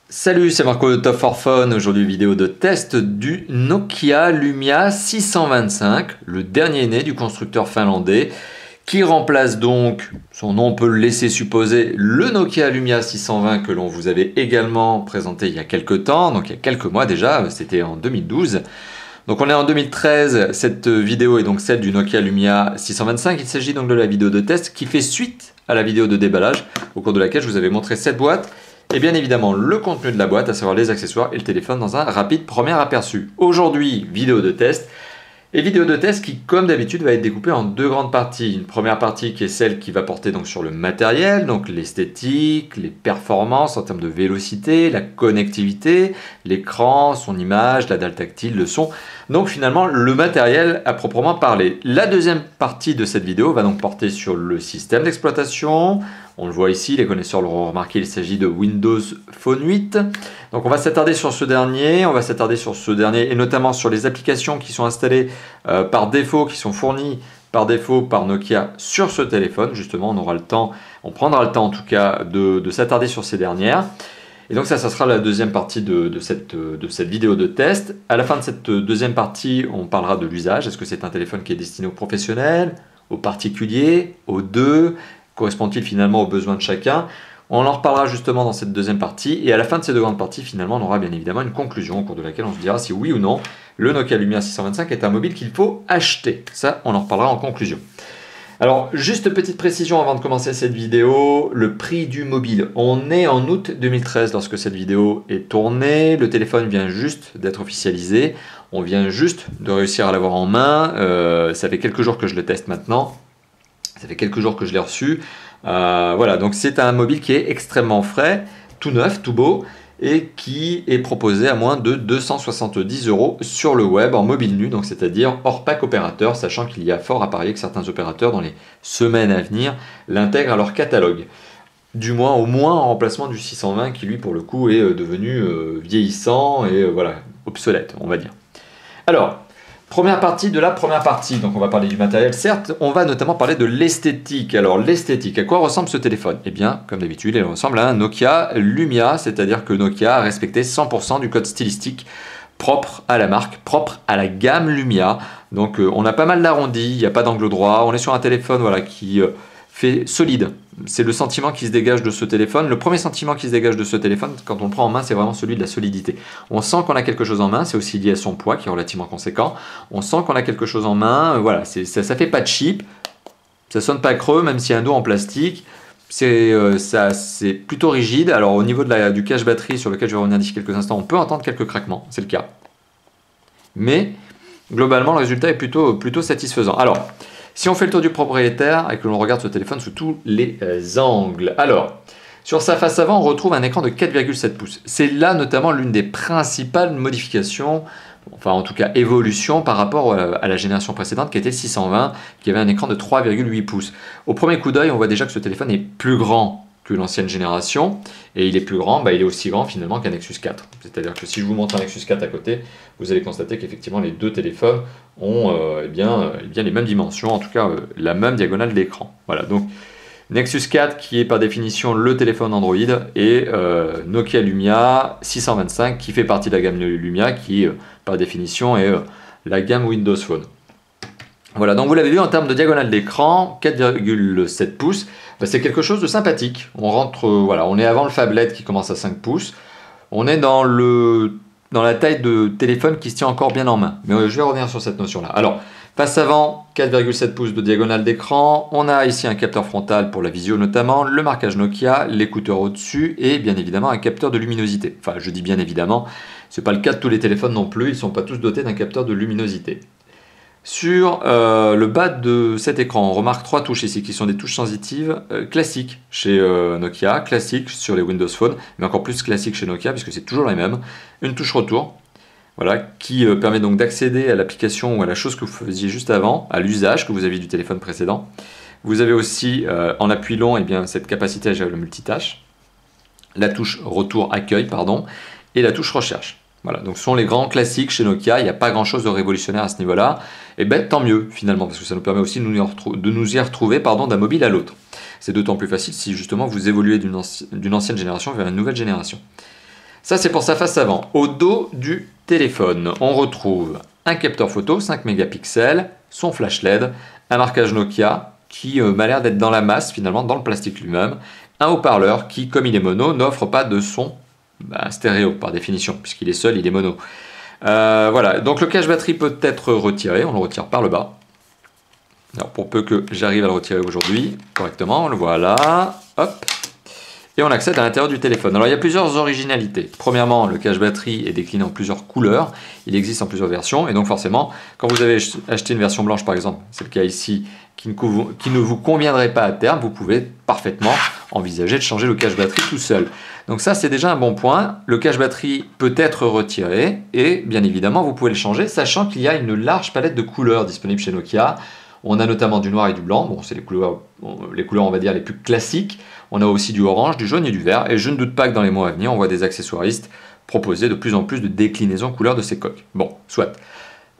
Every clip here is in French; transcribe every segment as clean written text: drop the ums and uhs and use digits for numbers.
Salut, c'est Marco de Top for Phone. Aujourd'hui, vidéo de test du Nokia Lumia 625, le dernier né du constructeur finlandais, qui remplace donc, son nom peut le laisser supposer, le Nokia Lumia 620 que l'on vous avait également présenté il y a quelques temps, donc il y a quelques mois déjà, c'était en 2012. Donc on est en 2013, cette vidéo est donc celle du Nokia Lumia 625. Il s'agit donc de la vidéo de test qui fait suite à la vidéo de déballage, au cours de laquelle je vous avais montré cette boîte. Et bien évidemment le contenu de la boîte, à savoir les accessoires et le téléphone dans un rapide premier aperçu. Aujourd'hui, vidéo de test. Et vidéo de test qui, comme d'habitude, va être découpée en deux grandes parties. Une première partie qui est celle qui va porter donc sur le matériel, donc l'esthétique, les performances en termes de vélocité, la connectivité, l'écran, son image, la dalle tactile, le son. Donc finalement, le matériel à proprement parler. La deuxième partie de cette vidéo va donc porter sur le système d'exploitation. On le voit ici, les connaisseurs l'auront remarqué, il s'agit de Windows Phone 8. Donc on va s'attarder sur ce dernier, et notamment sur les applications qui sont installées par défaut, qui sont fournies par défaut par Nokia sur ce téléphone. Justement, on prendra le temps en tout cas de s'attarder sur ces dernières. Et donc ça sera la deuxième partie de cette vidéo de test. À la fin de cette deuxième partie, on parlera de l'usage. Est-ce que c'est un téléphone qui est destiné aux professionnels, aux particuliers, aux deux? Correspond-il finalement aux besoins de chacun? On en reparlera justement dans cette deuxième partie. Et à la fin de ces deux grandes parties, finalement, on aura bien évidemment une conclusion au cours de laquelle on se dira si oui ou non, le Nokia Lumia 625 est un mobile qu'il faut acheter. Ça, on en reparlera en conclusion. Alors, juste petite précision avant de commencer cette vidéo, le prix du mobile. On est en août 2013 lorsque cette vidéo est tournée. Le téléphone vient juste d'être officialisé. On vient juste de réussir à l'avoir en main. Ça fait quelques jours que je le teste maintenant. Ça fait quelques jours que je l'ai reçu. Voilà, donc c'est un mobile qui est extrêmement frais, tout neuf, tout beau, et qui est proposé à moins de 270 € sur le web en mobile nu, donc c'est-à-dire hors pack opérateur, sachant qu'il y a fort à parier que certains opérateurs, dans les semaines à venir, l'intègrent à leur catalogue. Du moins, au moins en remplacement du 620 qui lui pour le coup est devenu vieillissant et voilà, obsolète, on va dire. Alors, première partie de la première partie, donc on va parler du matériel, certes, on va notamment parler de l'esthétique. Alors l'esthétique, à quoi ressemble ce téléphone? Eh bien, comme d'habitude, il ressemble à un Nokia Lumia, c'est-à-dire que Nokia a respecté 100% du code stylistique propre à la marque, propre à la gamme Lumia. Donc on a pas mal d'arrondis, il n'y a pas d'angle droit, on est sur un téléphone voilà, qui fait solide. C'est le sentiment qui se dégage de ce téléphone. Le premier sentiment qui se dégage de ce téléphone, quand on le prend en main, c'est vraiment celui de la solidité. On sent qu'on a quelque chose en main, c'est aussi lié à son poids qui est relativement conséquent. On sent qu'on a quelque chose en main, voilà, ça fait pas cheap, ça sonne pas creux, même s'il y a un dos en plastique. C'est plutôt rigide. Alors au niveau du cache batterie sur lequel je vais revenir d'ici quelques instants, on peut entendre quelques craquements, c'est le cas. Mais globalement, le résultat est plutôt satisfaisant. Alors, si on fait le tour du propriétaire et que l'on regarde ce téléphone sous tous les angles. Alors, sur sa face avant, on retrouve un écran de 4,7 pouces. C'est là notamment l'une des principales modifications, enfin en tout cas évolution par rapport à la génération précédente qui était le 620, qui avait un écran de 3,8 pouces. Au premier coup d'œil, on voit déjà que ce téléphone est plus grand que l'ancienne génération, et il est plus grand, il est aussi grand finalement qu'un Nexus 4. C'est-à-dire que si je vous montre un Nexus 4 à côté, vous allez constater qu'effectivement les deux téléphones ont bien les mêmes dimensions, en tout cas la même diagonale d'écran. Voilà, donc Nexus 4 qui est par définition le téléphone Android, et Nokia Lumia 625 qui fait partie de la gamme Lumia, qui par définition est la gamme Windows Phone. Voilà, donc vous l'avez vu en termes de diagonale d'écran, 4,7 pouces, c'est quelque chose de sympathique. On rentre, voilà, on est avant le phablette qui commence à 5 pouces. On est dans la taille de téléphone qui se tient encore bien en main. Mais je vais revenir sur cette notion-là. Alors, face avant, 4,7 pouces de diagonale d'écran. On a ici un capteur frontal pour la visio notamment, le marquage Nokia, l'écouteur au-dessus et bien évidemment un capteur de luminosité. Enfin, je dis bien évidemment, ce n'est pas le cas de tous les téléphones non plus, ils ne sont pas tous dotés d'un capteur de luminosité. Sur le bas de cet écran, on remarque trois touches ici qui sont des touches sensitives classiques chez Nokia, classiques sur les Windows Phone, mais encore plus classiques chez Nokia puisque c'est toujours les mêmes. Une touche retour, voilà, qui permet donc d'accéder à l'application ou à la chose que vous faisiez juste avant, à l'usage que vous aviez du téléphone précédent. Vous avez aussi en appui long cette capacité à gérer le multitâche, la touche retour accueil, et la touche recherche. Voilà, donc ce sont les grands classiques chez Nokia, il n'y a pas grand chose de révolutionnaire à ce niveau-là, et tant mieux finalement, parce que ça nous permet aussi de nous y retrouver d'un mobile à l'autre. C'est d'autant plus facile si justement vous évoluez d'une ancienne génération vers une nouvelle génération. Ça, c'est pour sa face avant. Au dos du téléphone, on retrouve un capteur photo 5 mégapixels, son flash LED, un marquage Nokia qui m'a l'air d'être dans la masse finalement, dans le plastique lui-même, un haut-parleur qui, comme il est mono, n'offre pas de son stéréo par définition, puisqu'il est seul, il est mono. Voilà, donc le cache batterie peut être retiré, on le retire par le bas. Alors pour peu que j'arrive à le retirer aujourd'hui correctement, le voilà, hop. Et on accède à l'intérieur du téléphone. Alors il y a plusieurs originalités. Premièrement, le cache-batterie est décliné en plusieurs couleurs. Il existe en plusieurs versions. Et donc forcément, quand vous avez acheté une version blanche par exemple, c'est le cas ici, qui ne vous conviendrait pas à terme, vous pouvez parfaitement envisager de changer le cache-batterie tout seul. Donc ça, c'est déjà un bon point. Le cache-batterie peut être retiré et bien évidemment, vous pouvez le changer, sachant qu'il y a une large palette de couleurs disponible chez Nokia. On a notamment du noir et du blanc, bon, c'est les couleurs on va dire les plus classiques. On a aussi du orange, du jaune et du vert. Et je ne doute pas que dans les mois à venir, on voit des accessoiristes proposer de plus en plus de déclinaisons couleurs de ces coques. Bon, soit.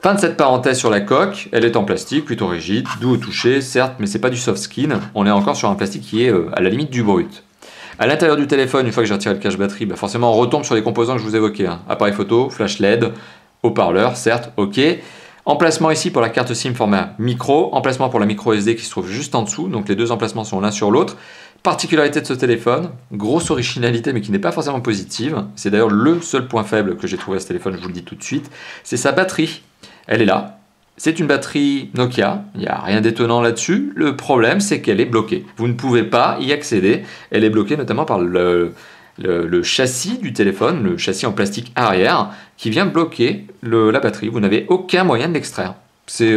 Fin de cette parenthèse sur la coque, elle est en plastique, plutôt rigide, doux au toucher, certes, mais c'est pas du soft skin. On est encore sur un plastique qui est à la limite du brut. À l'intérieur du téléphone, une fois que j'ai retiré le cache-batterie, forcément on retombe sur les composants que je vous évoquais. Appareil photo, flash LED, haut-parleur, certes, ok. Emplacement ici pour la carte SIM format micro, emplacement pour la micro SD qui se trouve juste en dessous, donc les deux emplacements sont l'un sur l'autre. Particularité de ce téléphone, grosse originalité mais qui n'est pas forcément positive, c'est d'ailleurs le seul point faible que j'ai trouvé à ce téléphone, je vous le dis tout de suite, c'est sa batterie. Elle est là, c'est une batterie Nokia, il n'y a rien d'étonnant là-dessus, le problème c'est qu'elle est bloquée. Vous ne pouvez pas y accéder, elle est bloquée notamment par le châssis du téléphone, le châssis en plastique arrière, qui vient bloquer la batterie. Vous n'avez aucun moyen de l'extraire. C'est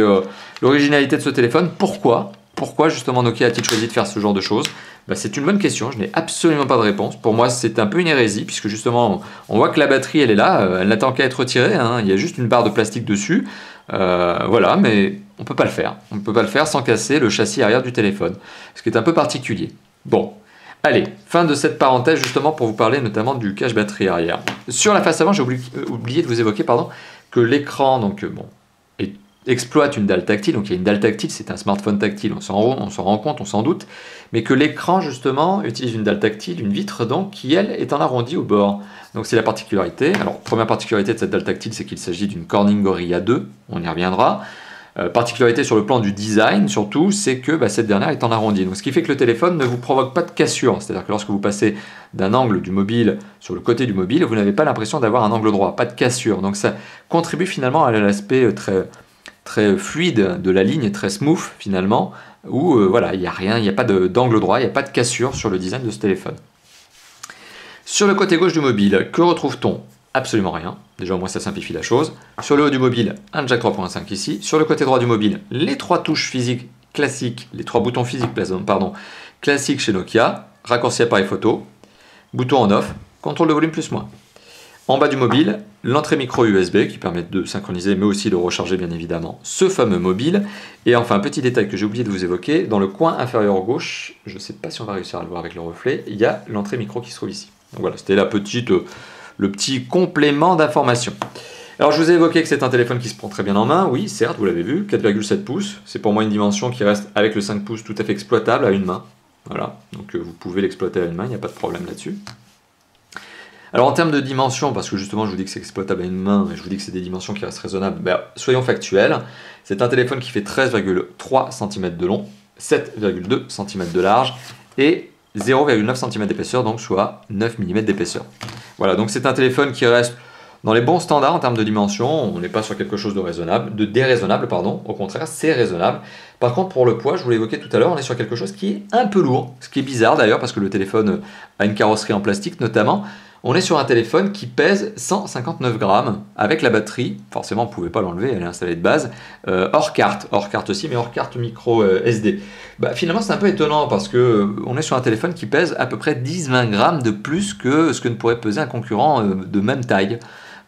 l'originalité de ce téléphone. Pourquoi justement Nokia a-t-il choisi de faire ce genre de choses? C'est une bonne question, je n'ai absolument pas de réponse. Pour moi, c'est un peu une hérésie, puisque justement, on voit que la batterie, elle est là, elle n'attend qu'à être retirée, hein. Il y a juste une barre de plastique dessus. Voilà, mais on ne peut pas le faire. On ne peut pas le faire sans casser le châssis arrière du téléphone, ce qui est un peu particulier. Bon. Allez, fin de cette parenthèse justement pour vous parler notamment du cache-batterie arrière. Sur la face avant, j'ai oublié de vous évoquer que l'écran exploite une dalle tactile. Donc il y a une dalle tactile, c'est un smartphone tactile, on s'en rend compte, on s'en doute. Mais que l'écran justement utilise une dalle tactile, une vitre donc, qui elle est en arrondi au bord. Donc c'est la particularité. Alors première particularité de cette dalle tactile, c'est qu'il s'agit d'une Corning Gorilla 2, on y reviendra. Particularité sur le plan du design surtout, c'est que cette dernière est en arrondi. Donc, ce qui fait que le téléphone ne vous provoque pas de cassure. C'est-à-dire que lorsque vous passez d'un angle du mobile sur le côté du mobile, vous n'avez pas l'impression d'avoir un angle droit, pas de cassure. Donc ça contribue finalement à l'aspect très fluide de la ligne, très smooth finalement, où voilà, il n'y a rien, il n'y a pas d'angle droit, il n'y a pas de cassure sur le design de ce téléphone. Sur le côté gauche du mobile, que retrouve-t-on? Absolument rien. Déjà, au moins, ça simplifie la chose. Sur le haut du mobile, un jack 3.5 ici. Sur le côté droit du mobile, les trois touches physiques classiques, les trois boutons physiques, pardon, classiques chez Nokia. Raccourci appareil photo, bouton en off, contrôle de volume plus moins. En bas du mobile, l'entrée micro USB qui permet de synchroniser, mais aussi de recharger bien évidemment ce fameux mobile. Et enfin, un petit détail que j'ai oublié de vous évoquer, dans le coin inférieur gauche, je ne sais pas si on va réussir à le voir avec le reflet, il y a l'entrée micro qui se trouve ici. Donc voilà, c'était le petit complément d'information. Alors je vous ai évoqué que c'est un téléphone qui se prend très bien en main, oui certes, vous l'avez vu, 4,7 pouces, c'est pour moi une dimension qui reste avec le 5 pouces tout à fait exploitable à une main. Voilà, donc vous pouvez l'exploiter à une main, il n'y a pas de problème là-dessus. Alors en termes de dimension, parce que justement je vous dis que c'est exploitable à une main, et je vous dis que c'est des dimensions qui restent raisonnables, soyons factuels, c'est un téléphone qui fait 13,3 cm de long, 7,2 cm de large, et 0,9 cm d'épaisseur, donc soit 9 mm d'épaisseur. Voilà, donc c'est un téléphone qui reste dans les bons standards en termes de dimension. On n'est pas sur quelque chose de déraisonnable, pardon. Au contraire, c'est raisonnable. Par contre, pour le poids, je vous l'ai évoqué tout à l'heure, on est sur quelque chose qui est un peu lourd, ce qui est bizarre d'ailleurs parce que le téléphone a une carrosserie en plastique notamment. On est sur un téléphone qui pèse 159 grammes avec la batterie. Forcément, on ne pouvait pas l'enlever, elle est installée de base. Hors carte aussi, mais hors carte micro SD. Finalement, c'est un peu étonnant parce qu'on est sur un téléphone qui pèse à peu près 10-20 grammes de plus que ce que ne pourrait peser un concurrent de même taille.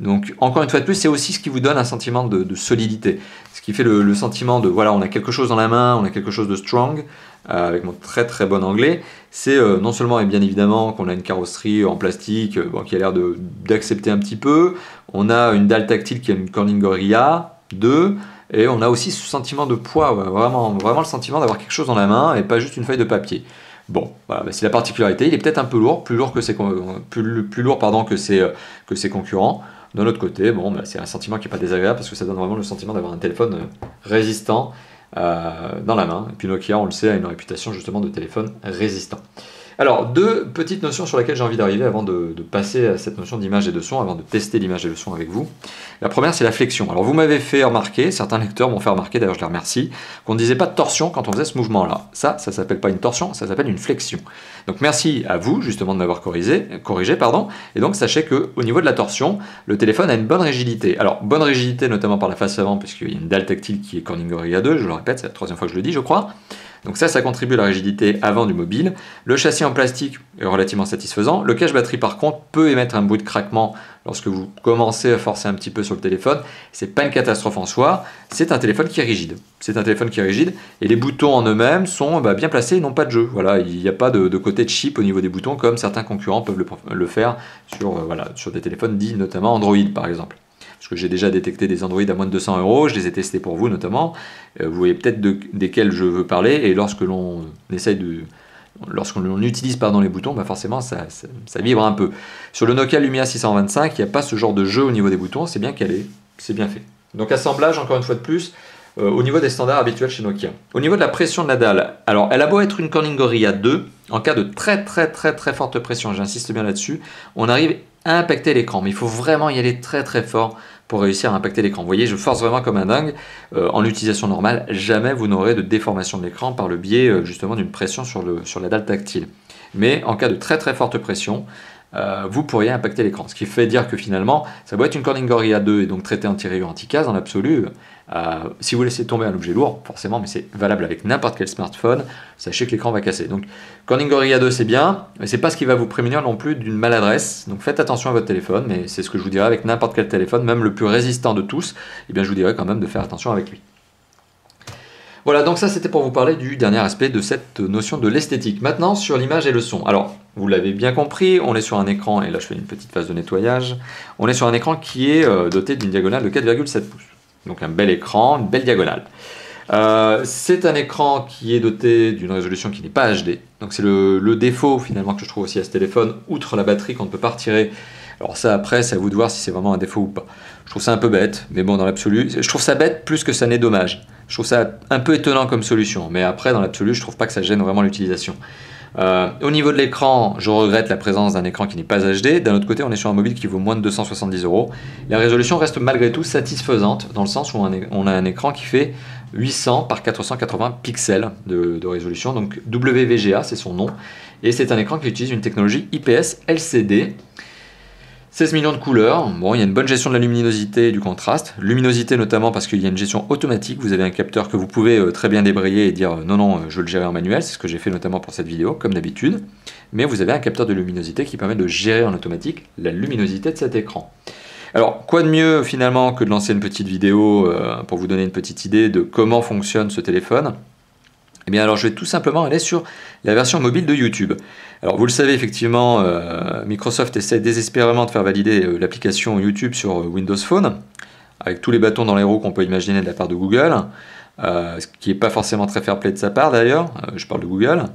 Donc, encore une fois de plus, c'est aussi ce qui vous donne un sentiment de solidité. Ce qui fait le sentiment de, voilà, on a quelque chose dans la main, on a quelque chose de strong, avec mon très très bon anglais. C'est non seulement et bien évidemment qu'on a une carrosserie en plastique qui a l'air d'accepter un petit peu, on a une dalle tactile qui a une Corning Gorilla 2, et on a aussi ce sentiment de poids, vraiment le sentiment d'avoir quelque chose dans la main et pas juste une feuille de papier. Bon, voilà, c'est la particularité. Il est peut-être un peu lourd, plus lourd que ses concurrents. De l'autre côté, bon, c'est un sentiment qui n'est pas désagréable parce que ça donne vraiment le sentiment d'avoir un téléphone résistant dans la main. Et puis Nokia, on le sait, a une réputation justement de téléphone résistant. Alors, deux petites notions sur lesquelles j'ai envie d'arriver avant de passer à cette notion d'image et de son, avant de tester l'image et le son avec vous. La première, c'est la flexion. Alors, vous m'avez fait remarquer, certains lecteurs m'ont fait remarquer, d'ailleurs je les remercie, qu'on ne disait pas de torsion quand on faisait ce mouvement-là. Ça s'appelle pas une torsion, ça s'appelle une flexion. Donc, merci à vous, justement, de m'avoir corrigé, et donc, sachez qu'au niveau de la torsion, le téléphone a une bonne rigidité. Alors, bonne rigidité, notamment par la face avant, puisqu'il y a une dalle tactile qui est Corning Gorilla 2, je le répète, c'est la troisième fois que je le dis, je crois. Donc ça contribue à la rigidité avant du mobile. Le châssis en plastique est relativement satisfaisant. Le cache-batterie, par contre, peut émettre un bruit de craquement lorsque vous commencez à forcer un petit peu sur le téléphone. C'est pas une catastrophe en soi, c'est un téléphone qui est rigide. C'est un téléphone qui est rigide et les boutons en eux-mêmes sont bien placés et n'ont pas de jeu. Voilà, il n'y a pas de côté cheap au niveau des boutons comme certains concurrents peuvent le faire sur des téléphones dits notamment Android par exemple. Parce que j'ai déjà détecté des Android à moins de 200 €, je les ai testés pour vous notamment. Vous voyez peut-être desquels je veux parler, et lorsque l'on utilise les boutons, forcément ça vibre un peu. Sur le Nokia Lumia 625, il n'y a pas ce genre de jeu au niveau des boutons, c'est bien calé, c'est bien fait. Donc assemblage, encore une fois de plus, au niveau des standards habituels chez Nokia. Au niveau de la pression de la dalle, alors elle a beau être une Corning Gorilla 2, en cas de très forte pression, j'insiste bien là-dessus, on arrive à impacter l'écran, mais il faut vraiment y aller très fort pour réussir à impacter l'écran. Vous voyez, je force vraiment comme un dingue. En utilisation normale, jamais vous n'aurez de déformation de l'écran par le biais justement d'une pression sur la dalle tactile. Mais en cas de très forte pression, vous pourriez impacter l'écran. Ce qui fait dire que finalement, ça doit être une Corning Gorilla 2 et donc traité anti-rayures, anti-casse dans l'absolu. Si vous laissez tomber un objet lourd, forcément, mais c'est valable avec n'importe quel smartphone, sachez que l'écran va casser. Donc Corning Gorilla 2 c'est bien, mais c'est pas ce qui va vous prémunir non plus d'une maladresse. Donc faites attention à votre téléphone, mais c'est ce que je vous dirais avec n'importe quel téléphone, même le plus résistant de tous, eh bien je vous dirais quand même de faire attention avec lui. Voilà, donc ça c'était pour vous parler du dernier aspect de cette notion de l'esthétique. Maintenant sur l'image et le son. Alors, vous l'avez bien compris, on est sur un écran, et là je fais une petite phase de nettoyage, on est sur un écran qui est doté d'une diagonale de 4,7 pouces. Donc un bel écran, une belle diagonale. C'est un écran qui est doté d'une résolution qui n'est pas HD. Donc c'est le défaut finalement que je trouve aussi à ce téléphone, outre la batterie qu'on ne peut pas retirer. Alors ça après, c'est à vous de voir si c'est vraiment un défaut ou pas. Je trouve ça un peu bête, mais bon dans l'absolu, je trouve ça bête plus que ça n'est dommage. Je trouve ça un peu étonnant comme solution, mais après dans l'absolu, je trouve pas que ça gêne vraiment l'utilisation. Au niveau de l'écran, je regrette la présence d'un écran qui n'est pas HD. D'un autre côté, on est sur un mobile qui vaut moins de 270 €. La résolution reste malgré tout satisfaisante, dans le sens où on a un écran qui fait 800 par 480 pixels de résolution, donc WVGA c'est son nom, et c'est un écran qui utilise une technologie IPS LCD. 16 millions de couleurs, bon, il y a une bonne gestion de la luminosité et du contraste. Luminosité notamment parce qu'il y a une gestion automatique, vous avez un capteur que vous pouvez très bien débrayer et dire non, je veux le gérer en manuel, c'est ce que j'ai fait notamment pour cette vidéo, comme d'habitude. Mais vous avez un capteur de luminosité qui permet de gérer en automatique la luminosité de cet écran. Alors, quoi de mieux finalement que de lancer une petite vidéo pour vous donner une petite idée de comment fonctionne ce téléphone? Eh bien alors je vais tout simplement aller sur la version mobile de YouTube. Alors vous le savez effectivement, Microsoft essaie désespérément de faire valider l'application YouTube sur Windows Phone, avec tous les bâtons dans les roues qu'on peut imaginer de la part de Google, ce qui n'est pas forcément très fair-play de sa part d'ailleurs, je parle de Google.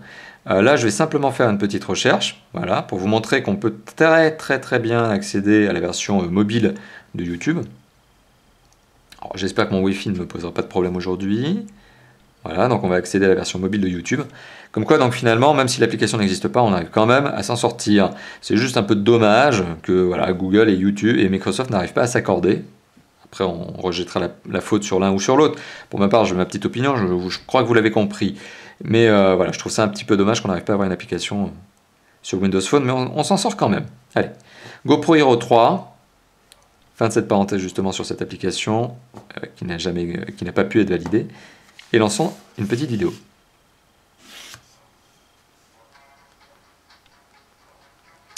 Là je vais simplement faire une petite recherche, voilà, pour vous montrer qu'on peut très bien accéder à la version mobile de YouTube. J'espère que mon Wi-Fi ne me posera pas de problème aujourd'hui. Voilà, donc on va accéder à la version mobile de YouTube. Comme quoi, donc finalement, même si l'application n'existe pas, on arrive quand même à s'en sortir. C'est juste un peu dommage que voilà, Google et YouTube et Microsoft n'arrivent pas à s'accorder. Après, on rejettera la faute sur l'un ou sur l'autre. Pour ma part, j'ai ma petite opinion, je crois que vous l'avez compris. Mais voilà, je trouve ça un petit peu dommage qu'on n'arrive pas à avoir une application sur Windows Phone, mais on s'en sort quand même. Allez, GoPro Hero 3. Fin de cette parenthèse justement sur cette application qui n'a pas pu être validée. Et lançons une petite vidéo.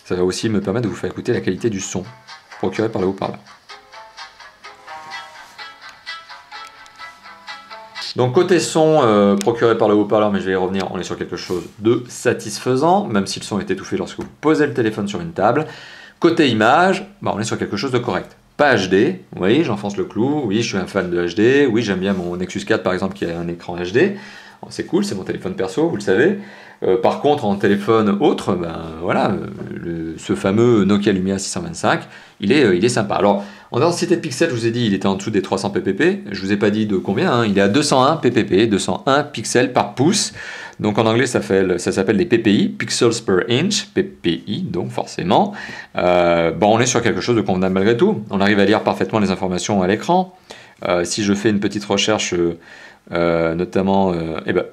Ça va aussi me permettre de vous faire écouter la qualité du son procuré par le haut-parleur. Donc côté son procuré par le haut-parleur, mais je vais y revenir, on est sur quelque chose de satisfaisant, même si le son est étouffé lorsque vous posez le téléphone sur une table. Côté image, on est sur quelque chose de correct. Pas HD, oui, j'enfonce le clou, oui, je suis un fan de HD, oui, j'aime bien mon Nexus 4 par exemple qui a un écran HD. C'est cool, c'est mon téléphone perso, vous le savez. Par contre, en téléphone autre, ben, voilà, ce fameux Nokia Lumia 625, il est sympa. Alors, en densité de pixels, je vous ai dit, il était en dessous des 300 ppp. Je vous ai pas dit de combien, hein. Il est à 201 ppp, 201 pixels par pouce. Donc en anglais, ça s'appelle des ppi, pixels per inch, ppi, donc forcément. Bon, on est sur quelque chose de convenable malgré tout. On arrive à lire parfaitement les informations à l'écran. Si je fais une petite recherche, notamment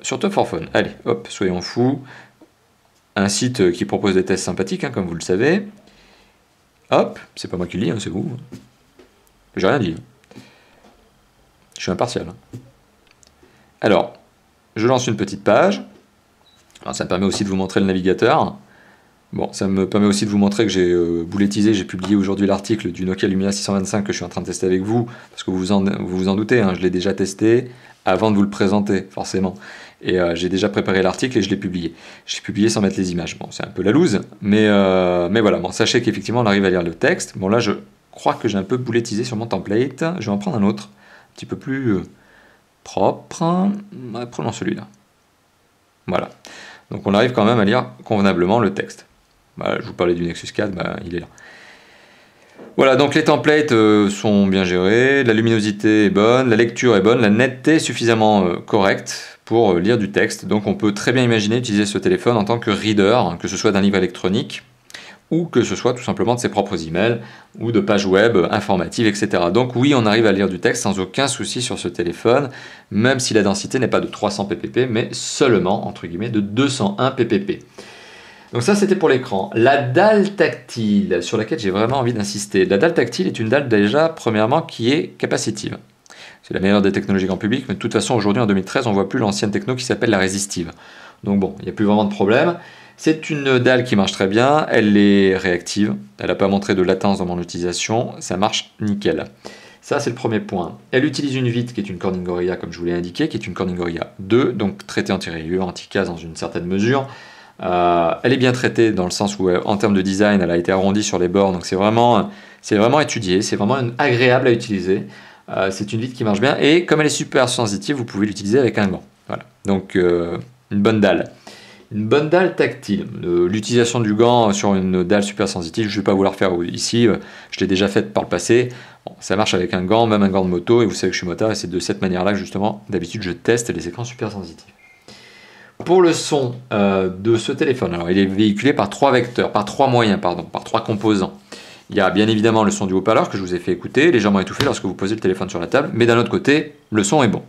sur Top for Phone, allez, hop, soyons fous. Un site qui propose des tests sympathiques, hein, comme vous le savez. Hop, c'est pas moi qui le lis, hein, c'est vous. J'ai rien dit. Je suis impartial. Alors, je lance une petite page. Alors, ça me permet aussi de vous montrer le navigateur. Bon, ça me permet aussi de vous montrer que j'ai boulettisé, j'ai publié aujourd'hui l'article du Nokia Lumia 625 que je suis en train de tester avec vous, parce que vous vous en doutez, hein, je l'ai déjà testé avant de vous le présenter, forcément. Et j'ai déjà préparé l'article et je l'ai publié. J'ai publié sans mettre les images. Bon, c'est un peu la loose, mais voilà. Bon, sachez qu'effectivement, on arrive à lire le texte. Bon, là, je crois que j'ai un peu boulettisé sur mon template. Je vais en prendre un autre, un petit peu plus propre. Prenons celui-là. Voilà. Donc, on arrive quand même à lire convenablement le texte. Bah, je vous parlais du Nexus 4, bah, il est là. Voilà, donc les templates sont bien gérés, la luminosité est bonne, la lecture est bonne, la netteté est suffisamment correcte pour lire du texte. Donc on peut très bien imaginer utiliser ce téléphone en tant que reader, que ce soit d'un livre électronique ou que ce soit tout simplement de ses propres emails ou de pages web informatives, etc. Donc oui, on arrive à lire du texte sans aucun souci sur ce téléphone, même si la densité n'est pas de 300 ppp, mais seulement, entre guillemets, de 201 ppp. Donc ça, c'était pour l'écran. La dalle tactile, sur laquelle j'ai vraiment envie d'insister. La dalle tactile est une dalle déjà, premièrement, qui est capacitive. C'est la meilleure des technologies grand public, mais de toute façon, aujourd'hui, en 2013, on ne voit plus l'ancienne techno qui s'appelle la résistive. Donc bon, il n'y a plus vraiment de problème. C'est une dalle qui marche très bien, elle est réactive, elle n'a pas montré de latence dans mon utilisation, ça marche nickel. Ça, c'est le premier point. Elle utilise une vitre qui est une Corning Gorilla, comme je vous l'ai indiqué, qui est une Corning Gorilla 2, donc traitée anti-rayures, anti-casse dans une certaine mesure. Elle est bien traitée dans le sens où, en termes de design, elle a été arrondie sur les bords, donc c'est vraiment étudié, c'est vraiment agréable à utiliser. C'est une vitre qui marche bien, et comme elle est super sensitive, vous pouvez l'utiliser avec un gant. Voilà. Donc, une bonne dalle. Une bonne dalle tactile. L'utilisation du gant sur une dalle super sensitive, je ne vais pas vous la refaire ici, je l'ai déjà faite par le passé. Bon, ça marche avec un gant, même un gant de moto, et vous savez que je suis motard, et c'est de cette manière-là que justement, d'habitude, je teste les écrans super sensitifs. Pour le son de ce téléphone, alors il est véhiculé par trois vecteurs, par trois moyens, pardon, par trois composants. Il y a bien évidemment le son du haut-parleur que je vous ai fait écouter, légèrement étouffé lorsque vous posez le téléphone sur la table, mais d'un autre côté, le son est bon.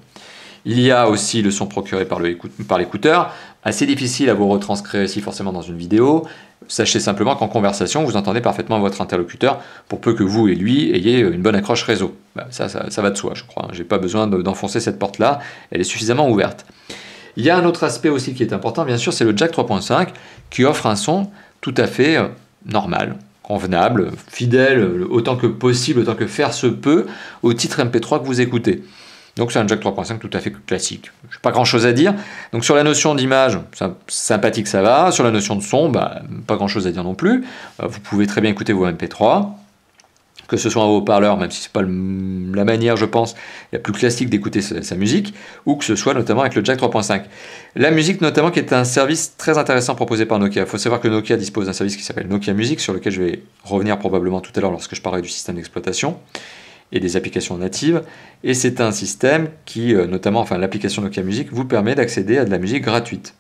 Il y a aussi le son procuré par l'écouteur, assez difficile à vous retranscrire ici forcément dans une vidéo. Sachez simplement qu'en conversation, vous entendez parfaitement votre interlocuteur, pour peu que vous et lui ayez une bonne accroche réseau. Ça va de soi, je crois. Je n'ai pas besoin d'enfoncer cette porte-là, elle est suffisamment ouverte. Il y a un autre aspect aussi qui est important, bien sûr, c'est le jack 3.5 qui offre un son tout à fait normal, convenable, fidèle autant que possible, autant que faire se peut au titre MP3 que vous écoutez. Donc c'est un jack 3.5 tout à fait classique. Je n'ai pas grand chose à dire. Donc sur la notion d'image, sympathique ça va. Sur la notion de son, pas grand chose à dire non plus. Vous pouvez très bien écouter vos MP3. Que ce soit un haut-parleur, même si ce n'est pas la manière, je pense, la plus classique d'écouter sa musique, ou que ce soit notamment avec le jack 3.5. La musique notamment qui est un service très intéressant proposé par Nokia. Il faut savoir que Nokia dispose d'un service qui s'appelle Nokia Music, sur lequel je vais revenir probablement tout à l'heure lorsque je parlerai du système d'exploitation et des applications natives. Et c'est un système qui, notamment, l'application Nokia Music, vous permet d'accéder à de la musique gratuite.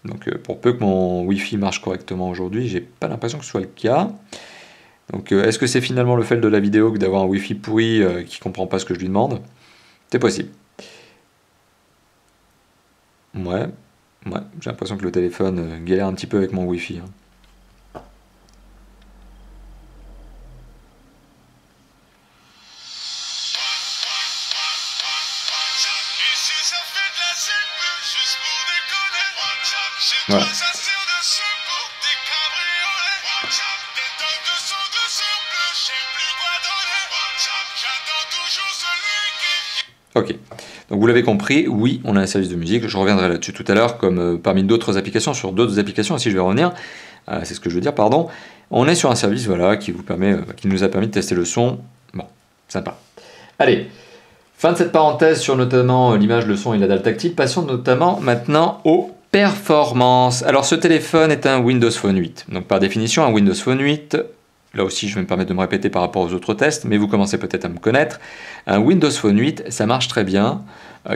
Donc pour peu que mon Wi-Fi marche correctement aujourd'hui, j'ai pas l'impression que ce soit le cas. Donc est-ce que c'est finalement le fait de la vidéo que d'avoir un Wi-Fi pourri qui ne comprend pas ce que je lui demande? C'est possible. Ouais, j'ai l'impression que le téléphone galère un petit peu avec mon Wi-Fi. Voilà. Ok, donc vous l'avez compris, oui, on a un service de musique, je reviendrai là-dessus tout à l'heure, comme parmi d'autres applications, sur d'autres applications, si je vais revenir, c'est ce que je veux dire, pardon. On est sur un service qui nous a permis de tester le son, bon, sympa. Allez, Fin de cette parenthèse sur notamment l'image, le son et la dalle tactile. Passons notamment maintenant aux performances. Alors ce téléphone est un Windows Phone 8. Donc par définition, un Windows Phone 8, là aussi je vais me permettre de me répéter par rapport aux autres tests, mais vous commencez peut-être à me connaître. Un Windows Phone 8, ça marche très bien,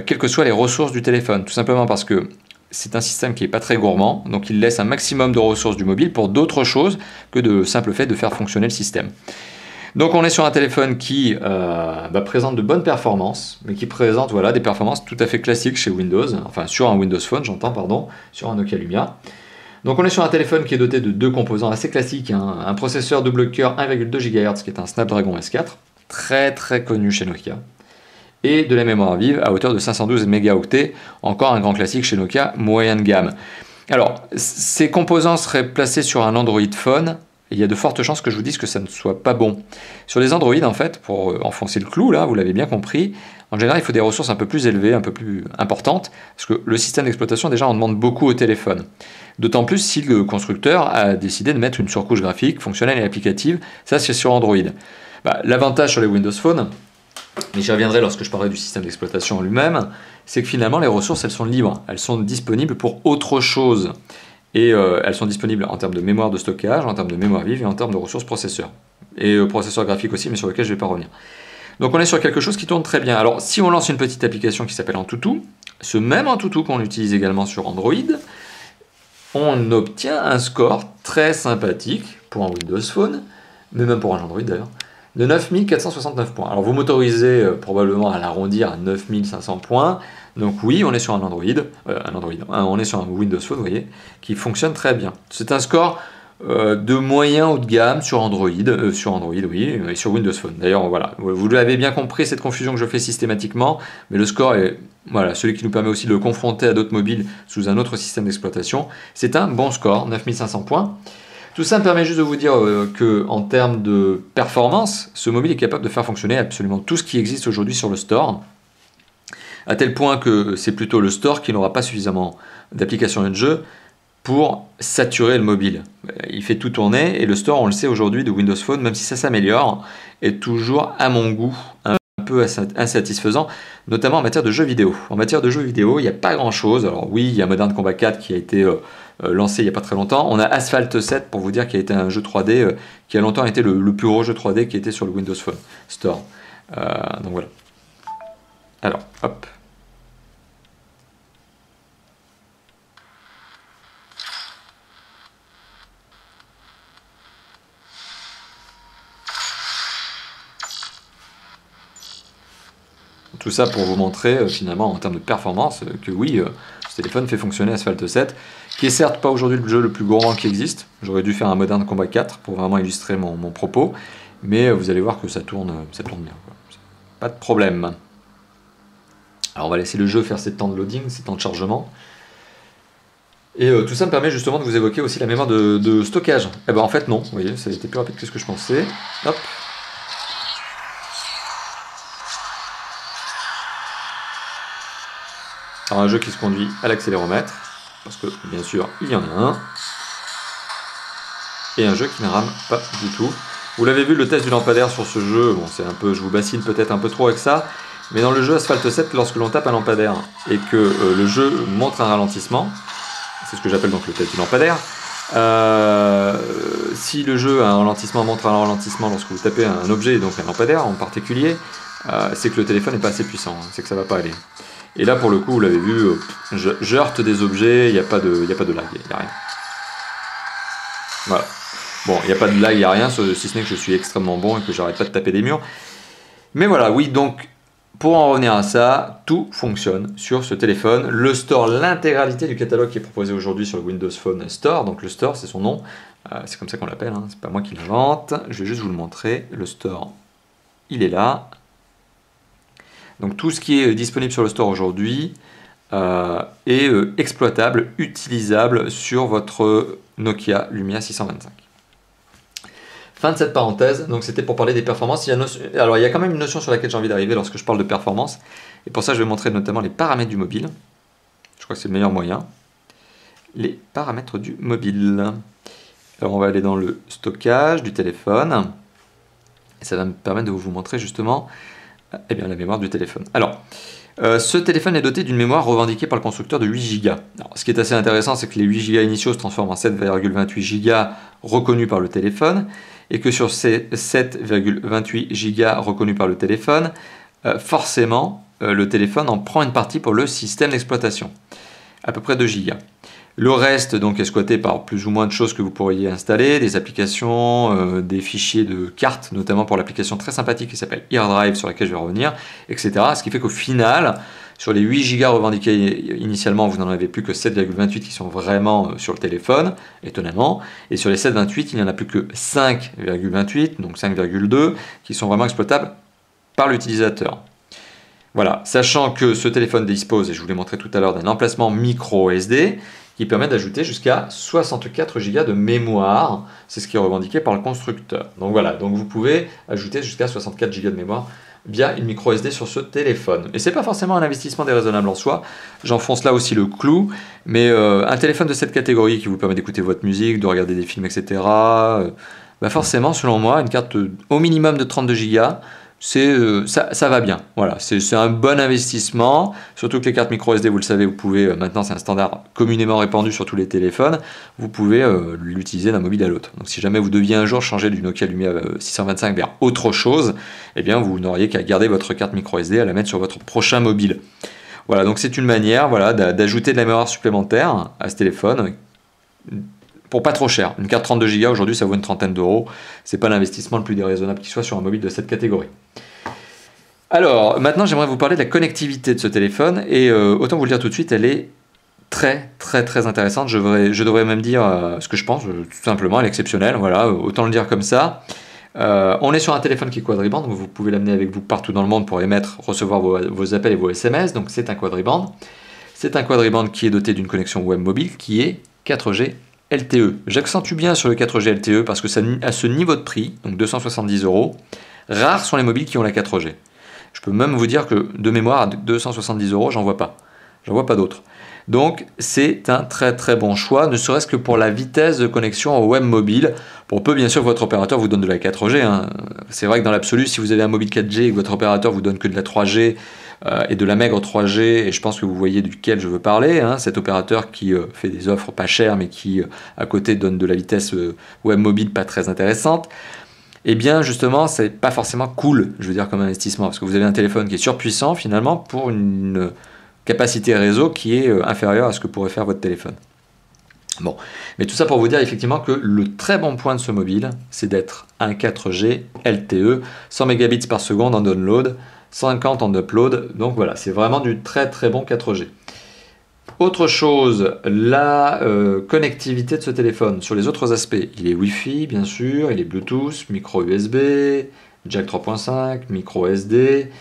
quelles que soient les ressources du téléphone. Tout simplement parce que c'est un système qui n'est pas très gourmand, donc il laisse un maximum de ressources du mobile pour d'autres choses que le simple fait de faire fonctionner le système. Donc on est sur un téléphone qui présente de bonnes performances, mais qui présente voilà, des performances tout à fait classiques chez Windows, enfin sur un Windows Phone, j'entends, pardon, sur un Nokia Lumia. Donc on est sur un téléphone qui est doté de deux composants assez classiques, hein, un processeur double cœur 1,2 GHz qui est un Snapdragon S4, très connu chez Nokia, et de la mémoire vive à hauteur de 512 mégaoctets, encore un grand classique chez Nokia, moyen de gamme. Alors, ces composants seraient placés sur un Android Phone, il y a de fortes chances que je vous dise que ça ne soit pas bon. Sur les Android, en fait, pour enfoncer le clou, là, vous l'avez bien compris, en général, il faut des ressources un peu plus élevées, un peu plus importantes, parce que le système d'exploitation, déjà, on demande beaucoup au téléphone. D'autant plus si le constructeur a décidé de mettre une surcouche graphique, fonctionnelle et applicative, ça c'est sur Android. L'avantage sur les Windows Phone, mais j'y reviendrai lorsque je parlerai du système d'exploitation en lui-même, c'est que finalement, les ressources, elles sont libres, elles sont disponibles pour autre chose. Et elles sont disponibles en termes de mémoire de stockage, en termes de mémoire vive et en termes de ressources processeurs. Et processeur graphique aussi, mais sur lequel je ne vais pas revenir. Donc on est sur quelque chose qui tourne très bien. Alors si on lance une petite application qui s'appelle Antutu, ce même Antutu qu'on utilise également sur Android, on obtient un score très sympathique pour un Windows Phone, mais même pour un Android d'ailleurs, de 9469 points. Alors vous m'autorisez probablement à l'arrondir à 9500 points. Donc oui, on est sur un Android, on est sur un Windows Phone, vous voyez, qui fonctionne très bien. C'est un score de moyen haut de gamme sur Android, oui, et sur Windows Phone. D'ailleurs, voilà, vous l'avez bien compris, cette confusion que je fais systématiquement, mais le score est voilà, celui qui nous permet aussi de le confronter à d'autres mobiles sous un autre système d'exploitation. C'est un bon score, 9500 points. Tout ça me permet juste de vous dire qu'en termes de performance, ce mobile est capable de faire fonctionner absolument tout ce qui existe aujourd'hui sur le store, à tel point que c'est plutôt le store qui n'aura pas suffisamment d'applications et de jeux pour saturer le mobile. Il fait tout tourner et le store, on le sait aujourd'hui, de Windows Phone, même si ça s'améliore, est toujours à mon goût un peu insatisfaisant, notamment en matière de jeux vidéo. En matière de jeux vidéo, il n'y a pas grand-chose. Alors oui, il y a Modern Combat 4 qui a été lancé il n'y a pas très longtemps. On a Asphalt 7 pour vous dire qu'il a été un jeu 3D qui a longtemps été le plus gros jeu 3D qui était sur le Windows Phone Store. Donc voilà. Alors, hop. Tout ça pour vous montrer finalement en termes de performance que oui, ce téléphone fait fonctionner Asphalt 7, qui est certes pas aujourd'hui le jeu le plus gourmand qui existe. J'aurais dû faire un Modern Combat 4 pour vraiment illustrer mon propos, mais vous allez voir que ça tourne bien, quoi. Pas de problème. Alors on va laisser le jeu faire ses temps de loading, ses temps de chargement. Et tout ça me permet justement de vous évoquer aussi la mémoire de stockage. Eh ben en fait non, vous voyez, ça a été plus rapide que ce que je pensais. Hop. Alors un jeu qui se conduit à l'accéléromètre, parce que bien sûr il y en a un, et un jeu qui ne rame pas du tout. Vous l'avez vu, le test du lampadaire sur ce jeu, bon c'est un peu, je vous bassine peut-être un peu trop avec ça, mais dans le jeu Asphalt 7, lorsque l'on tape un lampadaire et que le jeu montre un ralentissement, c'est ce que j'appelle donc le test du lampadaire, si le jeu a un ralentissement, montre un ralentissement lorsque vous tapez un objet, donc un lampadaire en particulier, c'est que le téléphone n'est pas assez puissant, c'est que ça ne va pas aller. Et là, pour le coup, vous l'avez vu, je heurte des objets, il n'y a pas de lag, il n'y a rien. Voilà. Bon, il n'y a pas de lag, il n'y a rien, si ce n'est que je suis extrêmement bon et que j'arrête pas de taper des murs. Mais voilà, oui, donc, pour en revenir à ça, tout fonctionne sur ce téléphone. Le store, l'intégralité du catalogue qui est proposé aujourd'hui sur le Windows Phone Store, donc le store, c'est son nom, c'est comme ça qu'on l'appelle, hein, c'est pas moi qui l'invente. Je vais juste vous le montrer, le store, il est là. Donc tout ce qui est disponible sur le store aujourd'hui est exploitable, utilisable sur votre Nokia Lumia 625. Fin de cette parenthèse, donc c'était pour parler des performances. Alors il y a quand même une notion sur laquelle j'ai envie d'arriver lorsque je parle de performance, et pour ça je vais montrer notamment les paramètres du mobile. Je crois que c'est le meilleur moyen. Les paramètres du mobile. Alors on va aller dans le stockage du téléphone, et ça va me permettre de vous montrer justement Eh bien, la mémoire du téléphone. Alors, ce téléphone est doté d'une mémoire revendiquée par le constructeur de 8 Go. Alors, ce qui est assez intéressant, c'est que les 8 Go initiaux se transforment en 7,28 Go reconnus par le téléphone, et que sur ces 7,28 Go reconnus par le téléphone, forcément, le téléphone en prend une partie pour le système d'exploitation, à peu près 2 Go. Le reste donc est squatté par plus ou moins de choses que vous pourriez installer, des applications, des fichiers de cartes, notamment pour l'application très sympathique qui s'appelle AirDrive sur laquelle je vais revenir, etc. Ce qui fait qu'au final, sur les 8 Go revendiqués initialement, vous n'en avez plus que 7,28 qui sont vraiment sur le téléphone, étonnamment, et sur les 7,28, il n'y en a plus que 5,28, donc 5,2, qui sont vraiment exploitables par l'utilisateur. Voilà, sachant que ce téléphone dispose, et je vous l'ai montré tout à l'heure, d'un emplacement micro SD, qui permet d'ajouter jusqu'à 64 Go de mémoire. C'est ce qui est revendiqué par le constructeur. Donc voilà, donc vous pouvez ajouter jusqu'à 64 Go de mémoire via une micro SD sur ce téléphone. Et c'est pas forcément un investissement déraisonnable en soi, j'enfonce là aussi le clou, mais un téléphone de cette catégorie qui vous permet d'écouter votre musique, de regarder des films, etc., bah forcément, selon moi, une carte au minimum de 32 Go, ça va bien. Voilà, c'est un bon investissement. Surtout que les cartes micro SD, vous le savez, vous pouvez, maintenant c'est un standard communément répandu sur tous les téléphones, vous pouvez l'utiliser d'un mobile à l'autre. Donc si jamais vous deviez un jour changer du Nokia Lumia 625 vers autre chose, eh bien vous n'auriez qu'à garder votre carte micro SD, à la mettre sur votre prochain mobile. Voilà, donc c'est une manière d'ajouter de la mémoire supplémentaire à ce téléphone pour pas trop cher. Une carte 32 Go aujourd'hui, ça vaut une trentaine d'euros. C'est pas l'investissement le plus déraisonnable qui soit sur un mobile de cette catégorie. Alors, maintenant, j'aimerais vous parler de la connectivité de ce téléphone. Et autant vous le dire tout de suite, elle est très intéressante. Je devrais même dire ce que je pense, tout simplement. Elle est exceptionnelle. Voilà, autant le dire comme ça. On est sur un téléphone qui est quadriband, donc vous pouvez l'amener avec vous partout dans le monde pour émettre, recevoir vos appels et vos SMS. Donc c'est un quadriband. C'est un quadriband qui est doté d'une connexion web mobile qui est 4G LTE. J'accentue bien sur le 4G LTE parce que ça, à ce niveau de prix, donc 270 €, rares sont les mobiles qui ont la 4G. Je peux même vous dire que de mémoire, à 270 €, j'en vois pas. J'en vois pas d'autres. Donc c'est un très bon choix, ne serait-ce que pour la vitesse de connexion au web mobile. Pour peu bien sûr que votre opérateur vous donne de la 4G. Hein. C'est vrai que dans l'absolu, si vous avez un mobile 4G et que votre opérateur vous donne que de la 3G, et de la maigre 3G, et je pense que vous voyez duquel je veux parler, hein, cet opérateur qui fait des offres pas chères mais qui à côté donne de la vitesse web mobile pas très intéressante, eh bien justement c'est pas forcément cool, je veux dire, comme investissement, parce que vous avez un téléphone qui est surpuissant finalement pour une capacité réseau qui est inférieure à ce que pourrait faire votre téléphone. Bon, mais tout ça pour vous dire effectivement que le très bon point de ce mobile, c'est d'être un 4G LTE, 100 Mbps par seconde en download, 50 en upload, donc voilà, c'est vraiment du très bon 4G. Autre chose, la connectivité de ce téléphone. Sur les autres aspects, il est Wi-Fi bien sûr, il est Bluetooth, micro USB, jack 3.5, micro SD.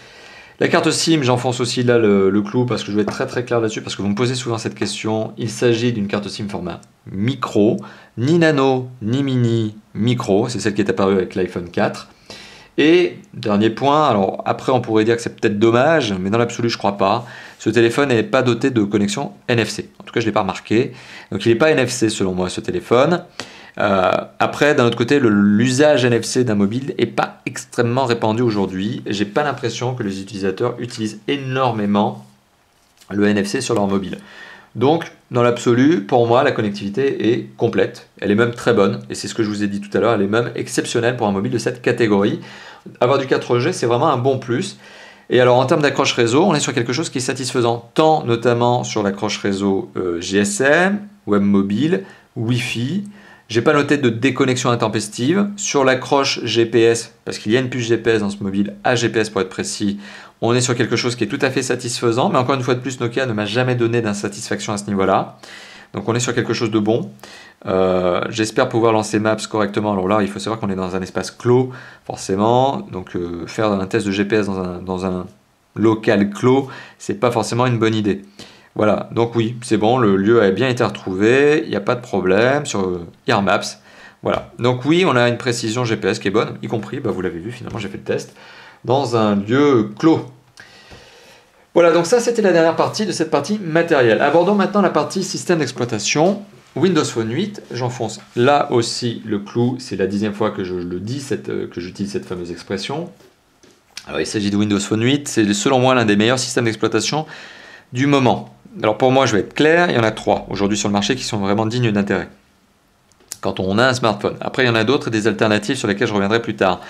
La carte SIM, j'enfonce aussi là le clou parce que je vais être très clair là-dessus, parce que vous me posez souvent cette question. Il s'agit d'une carte SIM format micro, ni nano, ni mini, micro, c'est celle qui est apparue avec l'iPhone 4. Et dernier point, alors après on pourrait dire que c'est peut-être dommage, mais dans l'absolu je crois pas, ce téléphone n'est pas doté de connexion NFC, en tout cas je ne l'ai pas remarqué, donc il n'est pas NFC selon moi ce téléphone. Après d'un autre côté, l'usage NFC d'un mobile n'est pas extrêmement répandu aujourd'hui, j'ai pas l'impression que les utilisateurs utilisent énormément le NFC sur leur mobile. Donc, dans l'absolu, pour moi, la connectivité est complète. Elle est même très bonne. Et c'est ce que je vous ai dit tout à l'heure. Elle est même exceptionnelle pour un mobile de cette catégorie. Avoir du 4G, c'est vraiment un bon plus. Et alors, en termes d'accroche réseau, on est sur quelque chose qui est satisfaisant. Tant notamment sur l'accroche réseau GSM, web mobile, Wi-Fi. J'ai pas noté de déconnexion intempestive. Sur l'accroche GPS, parce qu'il y a une puce GPS dans ce mobile, AGPS pour être précis, on est sur quelque chose qui est tout à fait satisfaisant, mais encore une fois de plus, Nokia ne m'a jamais donné d'insatisfaction à ce niveau-là. Donc on est sur quelque chose de bon. J'espère pouvoir lancer Maps correctement. Alors là, il faut savoir qu'on est dans un espace clos, forcément. Donc faire un test de GPS dans un local clos, c'est pas forcément une bonne idée. Voilà, donc oui, c'est bon, le lieu a bien été retrouvé, il n'y a pas de problème sur AirMaps. Voilà, donc oui, on a une précision GPS qui est bonne, y compris, vous l'avez vu, finalement j'ai fait le test, dans un lieu clos. Voilà, donc ça c'était la dernière partie de cette partie matérielle. Abordons maintenant la partie système d'exploitation. Windows Phone 8, j'enfonce là aussi le clou, c'est la 10e fois que je le dis, que j'utilise cette fameuse expression. Alors, il s'agit de Windows Phone 8, c'est selon moi l'un des meilleurs systèmes d'exploitation du moment. Alors pour moi, je vais être clair, il y en a 3 aujourd'hui sur le marché qui sont vraiment dignes d'intérêt quand on a un smartphone. Après, il y en a d'autres et des alternatives sur lesquelles je reviendrai plus tard.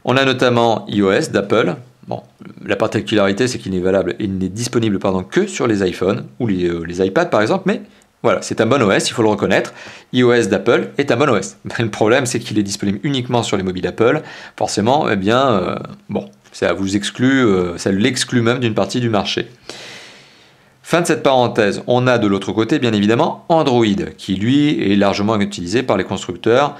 On a notamment iOS d'Apple. Bon, la particularité, c'est qu'il n'est valable, il n'est disponible que sur les iPhones ou les iPads par exemple, mais voilà, c'est un bon OS, il faut le reconnaître. iOS d'Apple est un bon OS. Le problème, c'est qu'il est disponible uniquement sur les mobiles Apple. Forcément, eh bien, bon, ça vous exclut, ça l'exclut même d'une partie du marché. Fin de cette parenthèse, on a de l'autre côté, bien évidemment, Android, qui lui est largement utilisé par les constructeurs,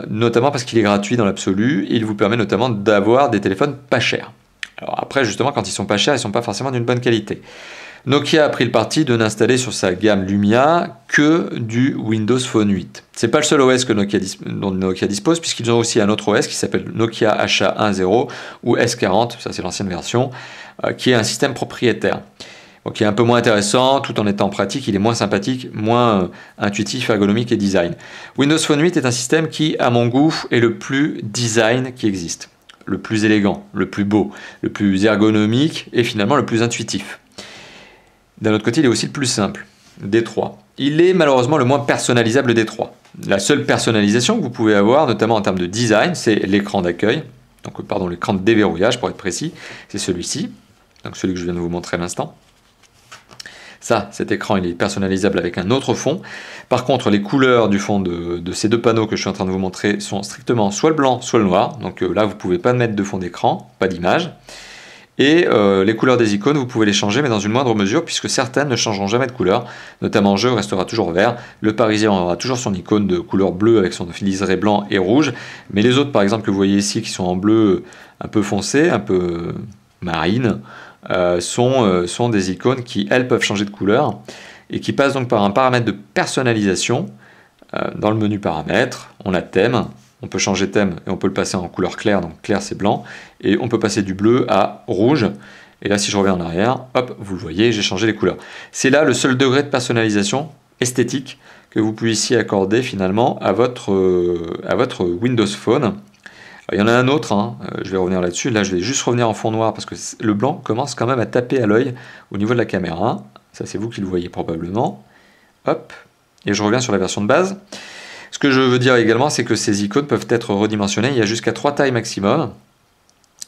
notamment parce qu'il est gratuit dans l'absolu, et il vous permet notamment d'avoir des téléphones pas chers. Alors après, justement, quand ils sont pas chers, ils ne sont pas forcément d'une bonne qualité. Nokia a pris le parti de n'installer sur sa gamme Lumia que du Windows Phone 8. C'est pas le seul OS dont Nokia dispose, puisqu'ils ont aussi un autre OS qui s'appelle Nokia HA10 ou S40, ça c'est l'ancienne version, qui est un système propriétaire. Donc, qui est un peu moins intéressant, tout en étant pratique, il est moins sympathique, moins intuitif, ergonomique et design. Windows Phone 8 est un système qui, à mon goût, est le plus design qui existe. Le plus élégant, le plus beau, le plus ergonomique et finalement le plus intuitif. D'un autre côté, il est aussi le plus simple des trois. Il est malheureusement le moins personnalisable des trois. La seule personnalisation que vous pouvez avoir, notamment en termes de design, c'est l'écran d'accueil. Donc, pardon, l'écran de déverrouillage pour être précis, c'est celui-ci. Donc celui que je viens de vous montrer à l'instant. Ça, cet écran, il est personnalisable avec un autre fond. Par contre, les couleurs du fond de ces deux panneaux que je suis en train de vous montrer sont strictement soit le blanc, soit le noir. Donc là, vous ne pouvez pas mettre de fond d'écran, pas d'image. Et les couleurs des icônes, vous pouvez les changer, mais dans une moindre mesure, puisque certaines ne changeront jamais de couleur. Notamment, Jeu restera toujours vert. Le Parisien aura toujours son icône de couleur bleue avec son liseré blanc et rouge. Mais les autres, par exemple, que vous voyez ici, qui sont en bleu un peu foncé, un peu marine, sont des icônes qui, elles, peuvent changer de couleur et qui passent donc par un paramètre de personnalisation. Dans le menu paramètres, on a thème, on peut changer thème et on peut le passer en couleur claire, donc clair c'est blanc, et on peut passer du bleu à rouge. Et là, si je reviens en arrière, hop, vous le voyez, j'ai changé les couleurs. C'est là le seul degré de personnalisation esthétique que vous puissiez accorder finalement à votre Windows Phone. Il y en a un autre, hein, je vais revenir là-dessus. Là, je vais juste revenir en fond noir parce que le blanc commence quand même à taper à l'œil au niveau de la caméra. Ça, c'est vous qui le voyez probablement. Hop, et je reviens sur la version de base. Ce que je veux dire également, c'est que ces icônes peuvent être redimensionnées. Il y a jusqu'à 3 tailles maximum.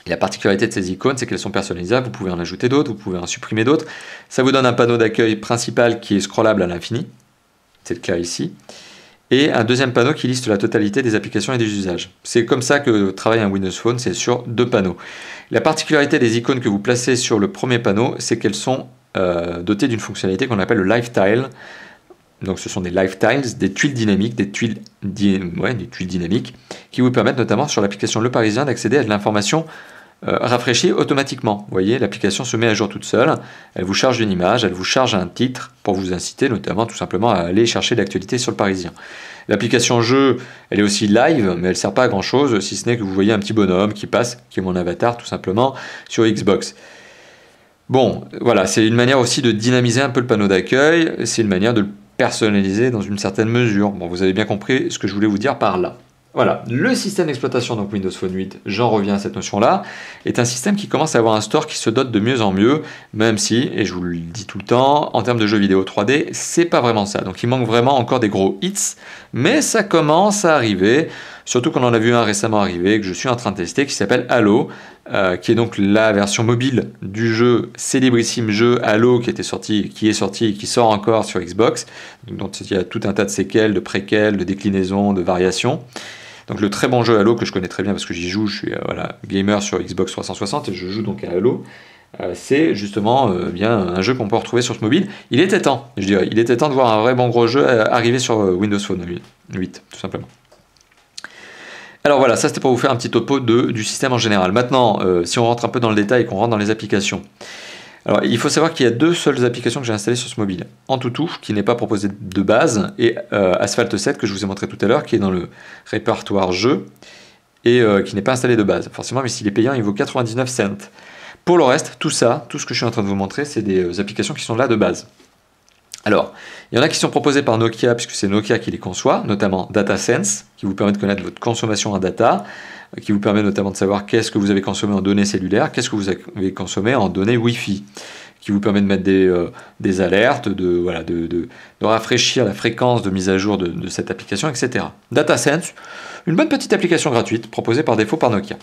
Et la particularité de ces icônes, c'est qu'elles sont personnalisables. Vous pouvez en ajouter d'autres, vous pouvez en supprimer d'autres. Ça vous donne un panneau d'accueil principal qui est scrollable à l'infini. C'est le cas ici. Et un deuxième panneau qui liste la totalité des applications et des usages. C'est comme ça que travaille un Windows Phone, c'est sur 2 panneaux. La particularité des icônes que vous placez sur le premier panneau, c'est qu'elles sont dotées d'une fonctionnalité qu'on appelle le Live Tile. Donc ce sont des Live Tiles, des tuiles dynamiques, des tuiles dynamiques, qui vous permettent notamment sur l'application Le Parisien d'accéder à de l'information rafraîchie automatiquement. Vous voyez, l'application se met à jour toute seule, elle vous charge une image, elle vous charge un titre pour vous inciter notamment tout simplement à aller chercher l'actualité sur Le Parisien. L'application jeu, elle est aussi live, mais elle ne sert pas à grand chose, si ce n'est que vous voyez un petit bonhomme qui passe, qui est mon avatar tout simplement, sur Xbox. Bon, voilà, c'est une manière aussi de dynamiser un peu le panneau d'accueil, c'est une manière de le personnaliser dans une certaine mesure. Bon, vous avez bien compris ce que je voulais vous dire par là. Voilà, le système d'exploitation, donc Windows Phone 8, j'en reviens à cette notion-là, est un système qui commence à avoir un store qui se dote de mieux en mieux, même si, et je vous le dis tout le temps, en termes de jeux vidéo 3D, c'est pas vraiment ça. Donc il manque vraiment encore des gros hits, mais ça commence à arriver, surtout qu'on en a vu un récemment arriver, que je suis en train de tester, qui s'appelle Halo, qui est donc la version mobile du jeu, célébrissime jeu Halo, qui est sorti et qui sort encore sur Xbox, donc il y a tout un tas de séquelles, de préquels, de déclinaisons, de variations. Donc le très bon jeu Halo que je connais très bien parce que j'y joue, je suis gamer sur Xbox 360 et je joue donc à Halo. C'est justement bien un jeu qu'on peut retrouver sur ce mobile. Il était temps, je dirais, il était temps de voir un vrai bon gros jeu arriver sur Windows Phone 8, tout simplement. Alors voilà, ça c'était pour vous faire un petit topo du système en général. Maintenant, si on rentre un peu dans le détail et qu'on rentre dans les applications. Alors, il faut savoir qu'il y a 2 seules applications que j'ai installées sur ce mobile. Antutu, qui n'est pas proposé de base, et Asphalt 7, que je vous ai montré tout à l'heure, qui est dans le répertoire jeu, et qui n'est pas installé de base. Forcément, mais s'il est payant, il vaut 99 cents. Pour le reste, tout ça, tout ce que je suis en train de vous montrer, c'est des applications qui sont là de base. Alors, il y en a qui sont proposées par Nokia, puisque c'est Nokia qui les conçoit, notamment DataSense, qui vous permet de connaître votre consommation en data. qui vous permet notamment de savoir qu'est-ce que vous avez consommé en données cellulaires, qu'est-ce que vous avez consommé en données Wi-Fi, qui vous permet de mettre des alertes, de rafraîchir la fréquence de mise à jour de cette application, etc. DataSense, une bonne petite application gratuite proposée par défaut par Nokia.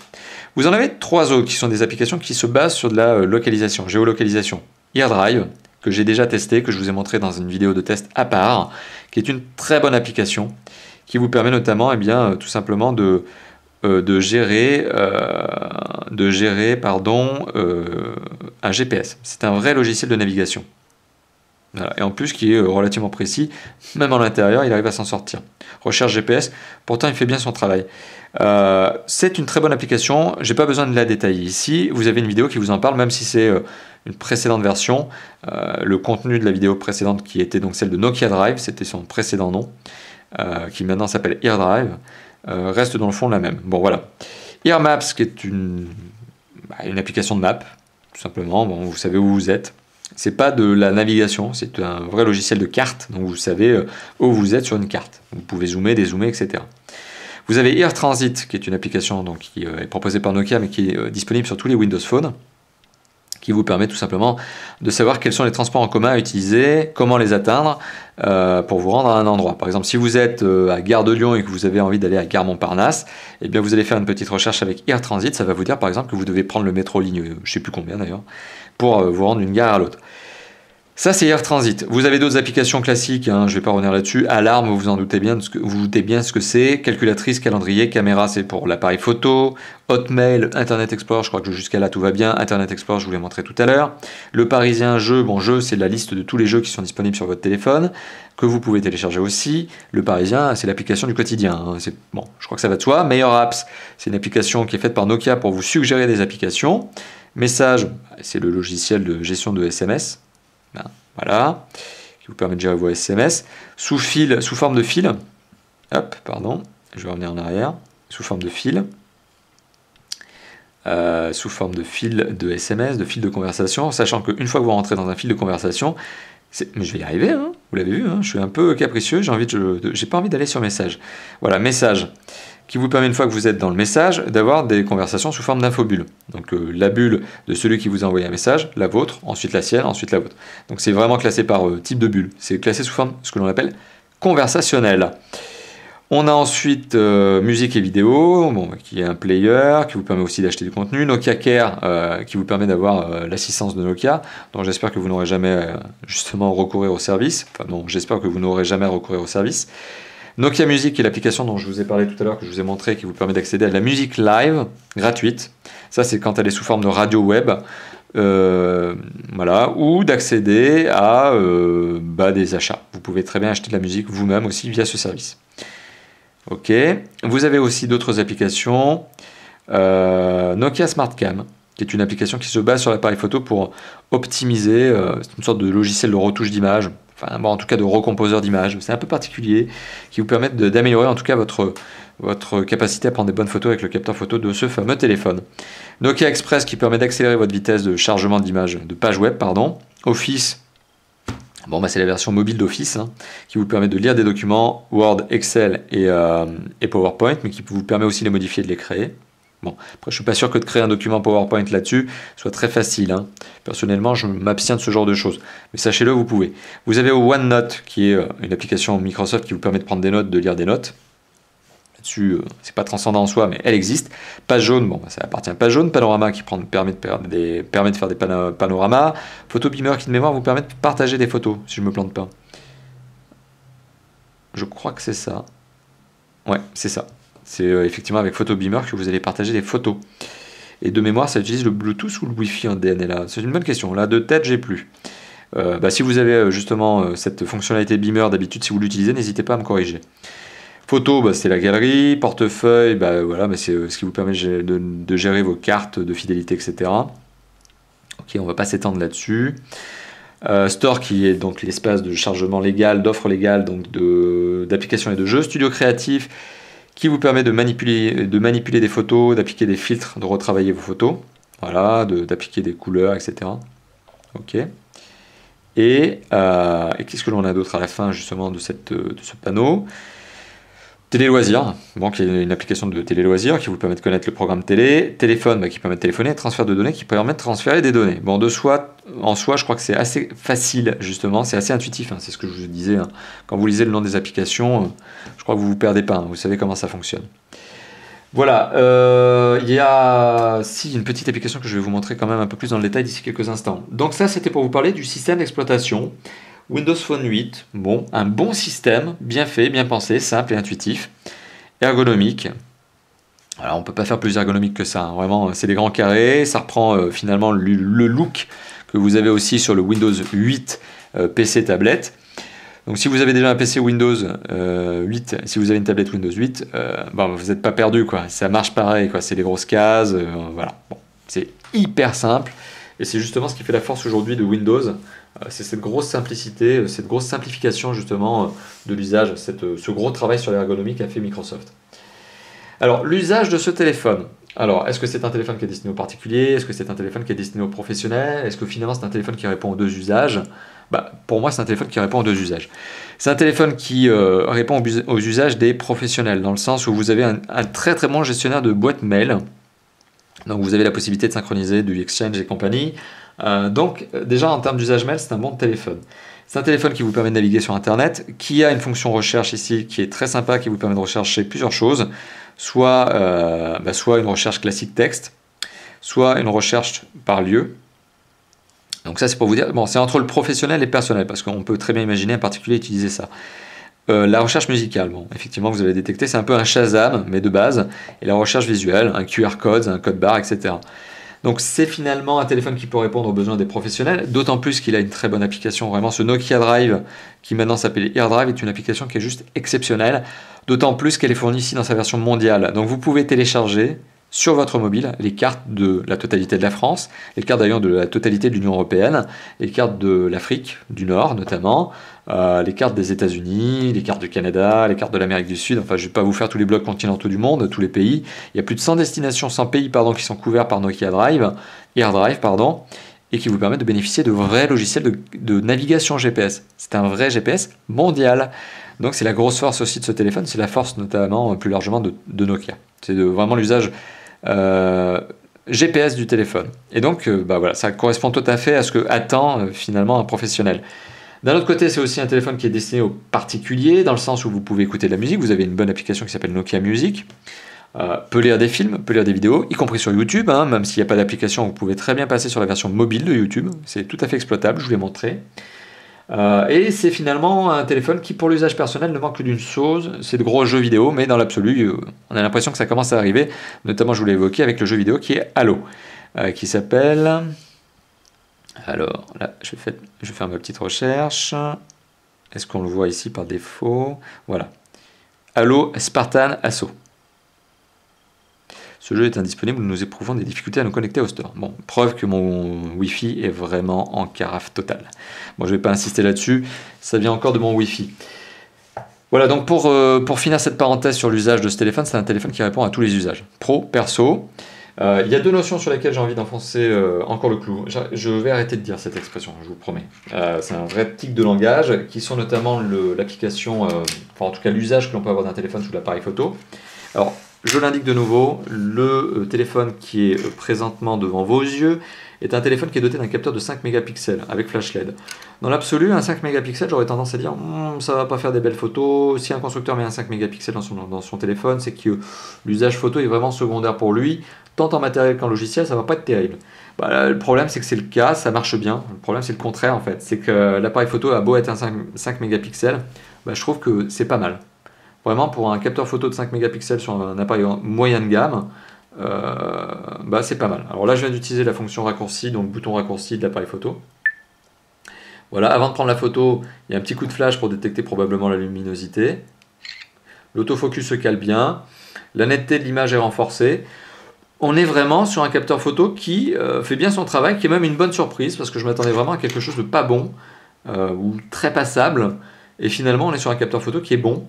Vous en avez 3 autres qui sont des applications qui se basent sur de la localisation, géolocalisation. AirDrive, que j'ai déjà testé, que je vous ai montré dans une vidéo de test à part, qui est une très bonne application, qui vous permet notamment tout simplement de gérer un GPS. C'est un vrai logiciel de navigation. Voilà. Et en plus qui est relativement précis, même à l'intérieur, il arrive à s'en sortir. Recherche GPS, pourtant il fait bien son travail. C'est une très bonne application, j'ai pas besoin de la détailler ici, vous avez une vidéo qui vous en parle, même si c'est une précédente version. Le contenu de la vidéo précédente qui était donc celle de Nokia Drive, c'était son précédent nom, qui maintenant s'appelle AirDrive, reste dans le fond la même. Bon voilà. AirMaps, qui est une application de map, tout simplement, bon, vous savez où vous êtes. C'est pas de la navigation, c'est un vrai logiciel de carte, donc vous savez où vous êtes sur une carte. Vous pouvez zoomer, dézoomer, etc. Vous avez AirTransit, qui est une application donc, qui est proposée par Nokia, mais qui est disponible sur tous les Windows Phone, qui vous permet tout simplement de savoir quels sont les transports en commun à utiliser, comment les atteindre pour vous rendre à un endroit. Par exemple, si vous êtes à Gare de Lyon et que vous avez envie d'aller à Gare Montparnasse, eh bien vous allez faire une petite recherche avec AirTransit, ça va vous dire par exemple que vous devez prendre le métro ligne, je ne sais plus combien d'ailleurs, pour vous rendre d'une gare à l'autre. Ça, c'est AirTransit. Vous avez d'autres applications classiques, hein, je ne vais pas revenir là-dessus. Alarme, vous en doutez bien, vous doutez bien ce que c'est. Calculatrice, calendrier, caméra, c'est pour l'appareil photo. Hotmail, Internet Explorer, je crois que jusqu'à là tout va bien. Internet Explorer, je vous l'ai montré tout à l'heure. Le Parisien jeu, c'est la liste de tous les jeux qui sont disponibles sur votre téléphone, que vous pouvez télécharger aussi. Le Parisien, c'est l'application du quotidien. Hein. Je crois que ça va de soi. Meilleur Apps, c'est une application qui est faite par Nokia pour vous suggérer des applications. Message, c'est le logiciel de gestion de SMS. Voilà, qui vous permet de gérer vos SMS. Sous forme de fil. Hop, pardon, je vais revenir en arrière. Sous forme de fil. Sous forme de fil de SMS, de fil de conversation, sachant qu'une fois que vous rentrez dans un fil de conversation, mais je vais y arriver, hein, vous l'avez vu, hein, je suis un peu capricieux, j'ai pas envie d'aller sur message. Voilà, message, qui vous permet, une fois que vous êtes dans le message, d'avoir des conversations sous forme d'infobulle. Donc la bulle de celui qui vous a envoyé un message, la vôtre, ensuite la sienne, ensuite la vôtre. Donc c'est vraiment classé par type de bulle. C'est classé sous forme, ce que l'on appelle conversationnelle. On a ensuite musique et vidéo, qui est un player, qui vous permet aussi d'acheter du contenu. Nokia Care, qui vous permet d'avoir l'assistance de Nokia, donc j'espère que vous n'aurez jamais justement recourir au service. Enfin non, j'espère que vous n'aurez jamais recourir au service. Nokia Music, qui est l'application dont je vous ai parlé tout à l'heure, que je vous ai montré, qui vous permet d'accéder à de la musique live, gratuite. Ça, c'est quand elle est sous forme de radio web. Voilà, ou d'accéder à des achats. Vous pouvez très bien acheter de la musique vous-même aussi via ce service. Ok. Vous avez aussi d'autres applications. Nokia SmartCam, qui est une application qui se base sur l'appareil photo pour optimiser. C'est une sorte de logiciel de retouche d'image. Enfin, en tout cas de recomposeur d'images, c'est un peu particulier, qui vous permettent d'améliorer en tout cas votre capacité à prendre des bonnes photos avec le capteur photo de ce fameux téléphone. Nokia Express, qui permet d'accélérer votre vitesse de chargement d'images, de page web, pardon. Office, c'est la version mobile d'Office, hein, qui vous permet de lire des documents Word, Excel et PowerPoint, mais qui vous permet aussi de les modifier et de les créer. Bon, après, je suis pas sûr que de créer un document PowerPoint là-dessus soit très facile. Hein. Personnellement, je m'abstiens de ce genre de choses. Mais sachez-le, vous pouvez. Vous avez OneNote, qui est une application Microsoft qui vous permet de prendre des notes, de lire des notes. Là-dessus, c'est pas transcendant en soi, mais elle existe. Page jaune, ça appartient à Page jaune. Panorama, qui permet de faire des panoramas. PhotoBeamer, qui de mémoire vous permet de partager des photos, si je me plante pas. Je crois que c'est ça. Ouais, c'est ça. C'est effectivement avec PhotoBeamer que vous allez partager des photos. Et de mémoire, ça utilise le Bluetooth ou le Wi-Fi en DNLA? C'est une bonne question. Là, de tête, j'ai plus. Si vous avez justement cette fonctionnalité Beamer, d'habitude, si vous l'utilisez, n'hésitez pas à me corriger. Photo, c'est la galerie. Portefeuille, c'est ce qui vous permet de gérer vos cartes de fidélité, etc. Ok, on ne va pas s'étendre là-dessus. Store, qui est donc l'espace de chargement légal, d'offres légales, donc d'applications et de jeux. Studio créatif, qui vous permet de manipuler des photos, d'appliquer des filtres, de retravailler vos photos, voilà, d'appliquer des couleurs, etc. Ok. Et qu'est-ce que l'on a d'autre à la fin justement de ce panneau? Télé loisirs, bon, qui est une application de télé loisirs qui vous permet de connaître le programme télé. Téléphone, qui permet de téléphoner. Transfert de données qui permet de transférer des données. Bon, en soi, je crois que c'est assez facile, justement. C'est assez intuitif, hein, c'est ce que je vous disais. Hein. Quand vous lisez le nom des applications, je crois que vous ne vous perdez pas. Hein, vous savez comment ça fonctionne. Voilà, il y a une petite application que je vais vous montrer quand même un peu plus dans le détail d'ici quelques instants. Donc ça, c'était pour vous parler du système d'exploitation. Windows Phone 8, bon, un bon système, bien fait, bien pensé, simple et intuitif, ergonomique. Alors on ne peut pas faire plus ergonomique que ça, hein. Vraiment, c'est des grands carrés, ça reprend finalement le look que vous avez aussi sur le Windows 8 PC tablette. Donc si vous avez déjà un PC Windows 8, si vous avez une tablette Windows 8, vous n'êtes pas perdu, quoi. Ça marche pareil, quoi. C'est des grosses cases, voilà. Bon, c'est hyper simple, et c'est justement ce qui fait la force aujourd'hui de Windows. C'est cette grosse simplicité, cette grosse simplification justement de l'usage, ce gros travail sur l'ergonomie qu'a fait Microsoft. Alors, l'usage de ce téléphone. Alors, est-ce que c'est un téléphone qui est destiné aux particuliers? Est-ce que c'est un téléphone qui est destiné aux professionnels? Est-ce que finalement c'est un téléphone qui répond aux deux usages? Pour moi, c'est un téléphone qui répond aux deux usages. C'est un téléphone qui répond aux usages des professionnels, dans le sens où vous avez un très très bon gestionnaire de boîte mail. Donc vous avez la possibilité de synchroniser du Exchange et compagnie. Déjà en termes d'usage mail, c'est un bon téléphone. C'est un téléphone qui vous permet de naviguer sur Internet, qui a une fonction recherche ici qui est très sympa, qui vous permet de rechercher plusieurs choses, soit une recherche classique texte, soit une recherche par lieu. Donc ça c'est pour vous dire, bon, c'est entre le professionnel et le personnel, parce qu'on peut très bien imaginer un particulier utiliser ça. La recherche musicale, bon, effectivement vous avez détecté, c'est un peu un Shazam, mais de base, et la recherche visuelle, un QR code, un code barre, etc. Donc c'est finalement un téléphone qui peut répondre aux besoins des professionnels, d'autant plus qu'il a une très bonne application, vraiment ce Nokia Drive, qui maintenant s'appelle AirDrive, est une application qui est juste exceptionnelle, d'autant plus qu'elle est fournie ici dans sa version mondiale. Donc vous pouvez télécharger sur votre mobile les cartes de la totalité de la France, les cartes d'ailleurs de la totalité de l'Union Européenne, les cartes de l'Afrique du Nord notamment, les cartes des États-Unis, les cartes du Canada, les cartes de l'Amérique du Sud. Enfin, je ne vais pas vous faire tous les blocs continentaux du monde, tous les pays. Il y a plus de 100 destinations, 100 pays qui sont couverts par Nokia Drive, AirDrive, et qui vous permettent de bénéficier de vrais logiciels de navigation GPS. C'est un vrai GPS mondial. Donc c'est la grosse force aussi de ce téléphone, c'est la force notamment plus largement de Nokia. C'est vraiment l'usage GPS du téléphone. Et donc voilà, ça correspond tout à fait à ce que attend finalement un professionnel. D'un autre côté, c'est aussi un téléphone qui est destiné aux particuliers, dans le sens où vous pouvez écouter de la musique. Vous avez une bonne application qui s'appelle Nokia Music. Peut lire des films, peut lire des vidéos, y compris sur YouTube. Hein, même s'il n'y a pas d'application, vous pouvez très bien passer sur la version mobile de YouTube. C'est tout à fait exploitable, je vous l'ai montré. Et c'est finalement un téléphone qui, pour l'usage personnel, ne manque que d'une chose, c'est de gros jeux vidéo, mais dans l'absolu, on a l'impression que ça commence à arriver. Notamment, je vous l'ai évoqué avec le jeu vidéo qui est Halo, qui s'appelle... Alors là, je vais faire ma petite recherche. Est-ce qu'on le voit ici par défaut? Voilà. Halo Spartan Assault. Ce jeu est indisponible, nous éprouvons des difficultés à nous connecter au store. Bon, preuve que mon Wi-Fi est vraiment en carafe totale. Bon, je ne vais pas insister là-dessus, ça vient encore de mon Wi-Fi. Voilà, donc pour finir cette parenthèse sur l'usage de ce téléphone, c'est un téléphone qui répond à tous les usages. Pro, perso. Il y a deux notions sur lesquelles j'ai envie d'enfoncer encore le clou. Je vais arrêter de dire cette expression, je vous promets. C'est un vrai tic de langage, qui sont notamment l'application, en tout cas l'usage que l'on peut avoir d'un téléphone sous l'appareil photo. Alors, je l'indique de nouveau, le téléphone qui est présentement devant vos yeux est un téléphone qui est doté d'un capteur de 5 mégapixels avec flash LED. Dans l'absolu, un 5 mégapixels, j'aurais tendance à dire ça va pas faire des belles photos. Si un constructeur met un 5 mégapixels dans son téléphone, c'est que l'usage photo est vraiment secondaire pour lui. Tant en matériel qu'en logiciel, ça va pas être terrible. Là, le problème, c'est que c'est le cas, ça marche bien. Le problème, c'est le contraire en fait. C'est que l'appareil photo a beau être un 5 mégapixels, je trouve que c'est pas mal. Vraiment, pour un capteur photo de 5 mégapixels sur un appareil moyen de gamme, c'est pas mal. Alors là, je viens d'utiliser la fonction raccourci, donc le bouton raccourci de l'appareil photo. Voilà, avant de prendre la photo, il y a un petit coup de flash pour détecter probablement la luminosité. L'autofocus se cale bien. La netteté de l'image est renforcée. On est vraiment sur un capteur photo qui fait bien son travail, qui est même une bonne surprise, parce que je m'attendais vraiment à quelque chose de pas bon, ou très passable. Et finalement, on est sur un capteur photo qui est bon.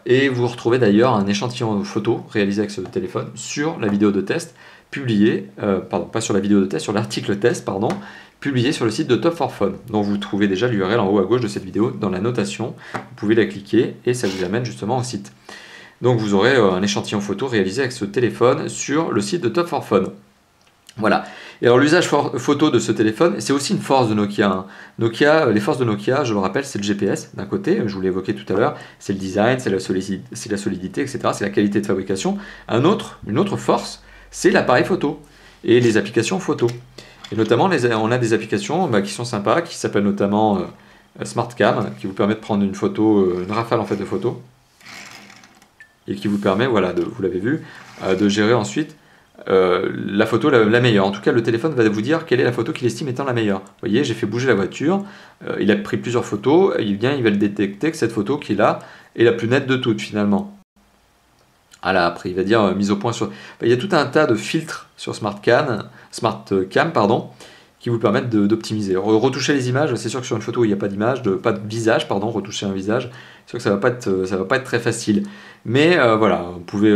Et vous retrouvez d'ailleurs un échantillon photo réalisé avec ce téléphone sur la vidéo de test publiée, pas sur la vidéo de test, sur l'article test, publié sur le site de Top 4 Phone, dont vous trouvez déjà l'URL en haut à gauche de cette vidéo dans la notation. Vous pouvez la cliquer et ça vous amène justement au site. Donc vous aurez un échantillon photo réalisé avec ce téléphone sur le site de Top 4 Phone. Voilà. Et alors l'usage photo de ce téléphone, c'est aussi une force de Nokia, hein. Nokia, les forces de Nokia, je le rappelle, c'est le GPS d'un côté, je vous l'ai évoqué tout à l'heure, c'est le design, c'est la solidité, etc. C'est la qualité de fabrication. Une autre force, c'est l'appareil photo et les applications photo. Et notamment, on a des applications qui sont sympas, qui s'appellent notamment SmartCam, qui vous permet de prendre une photo, une rafale en fait de photos, et qui vous permet, voilà, vous l'avez vu, de gérer ensuite la photo la meilleure. En tout cas, le téléphone va vous dire quelle est la photo qu'il estime étant la meilleure. Vous voyez, j'ai fait bouger la voiture, il a pris plusieurs photos, et il va le détecter que cette photo qu'il a est la plus nette de toutes finalement. Voilà, après il va dire mise au point sur... Il y a tout un tas de filtres sur SmartCam, qui vous permettent d'optimiser. Retoucher les images, c'est sûr que sur une photo où il n'y a pas d'image, pas de visage, pardon, retoucher un visage, c'est sûr que ça va pas être très facile. Mais voilà, vous pouvez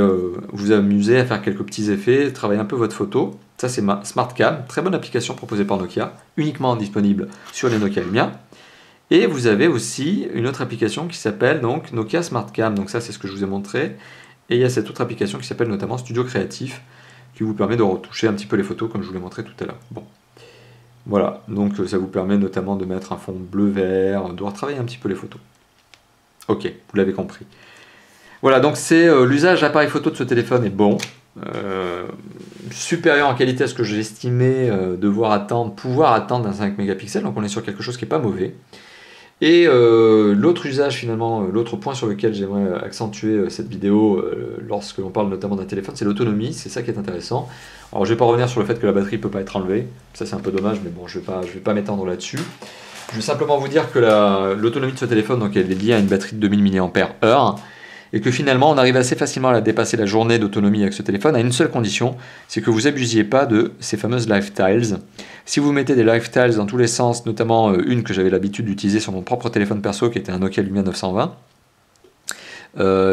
vous amuser à faire quelques petits effets, travailler un peu votre photo. Ça c'est SmartCam, très bonne application proposée par Nokia, uniquement disponible sur les Nokia Lumia. Et vous avez aussi une autre application qui s'appelle donc Nokia SmartCam, donc ça c'est ce que je vous ai montré. Et il y a cette autre application qui s'appelle notamment Studio Créatif, qui vous permet de retoucher un petit peu les photos comme je vous l'ai montré tout à l'heure. Bon. Voilà, donc ça vous permet notamment de mettre un fond bleu-vert, de retravailler un petit peu les photos. Ok, vous l'avez compris. Voilà, donc c'est l'usage d'appareil photo de ce téléphone est bon, supérieur en qualité à ce que j'estimais pouvoir attendre d'un 5 mégapixels, donc on est sur quelque chose qui n'est pas mauvais. Et l'autre usage finalement, l'autre point sur lequel j'aimerais accentuer cette vidéo lorsque l'on parle notamment d'un téléphone, c'est l'autonomie, c'est ça qui est intéressant. Alors je ne vais pas revenir sur le fait que la batterie ne peut pas être enlevée, ça c'est un peu dommage, mais bon je vais pas m'étendre là-dessus. Je vais simplement vous dire que l'autonomie de ce téléphone, donc elle est liée à une batterie de 2000 mAh, et que finalement on arrive assez facilement à dépasser la journée d'autonomie avec ce téléphone à une seule condition, c'est que vous abusiez pas de ces fameuses lifetiles. Si vous mettez des lifetiles dans tous les sens, notamment une que j'avais l'habitude d'utiliser sur mon propre téléphone perso qui était un Nokia Lumia 920,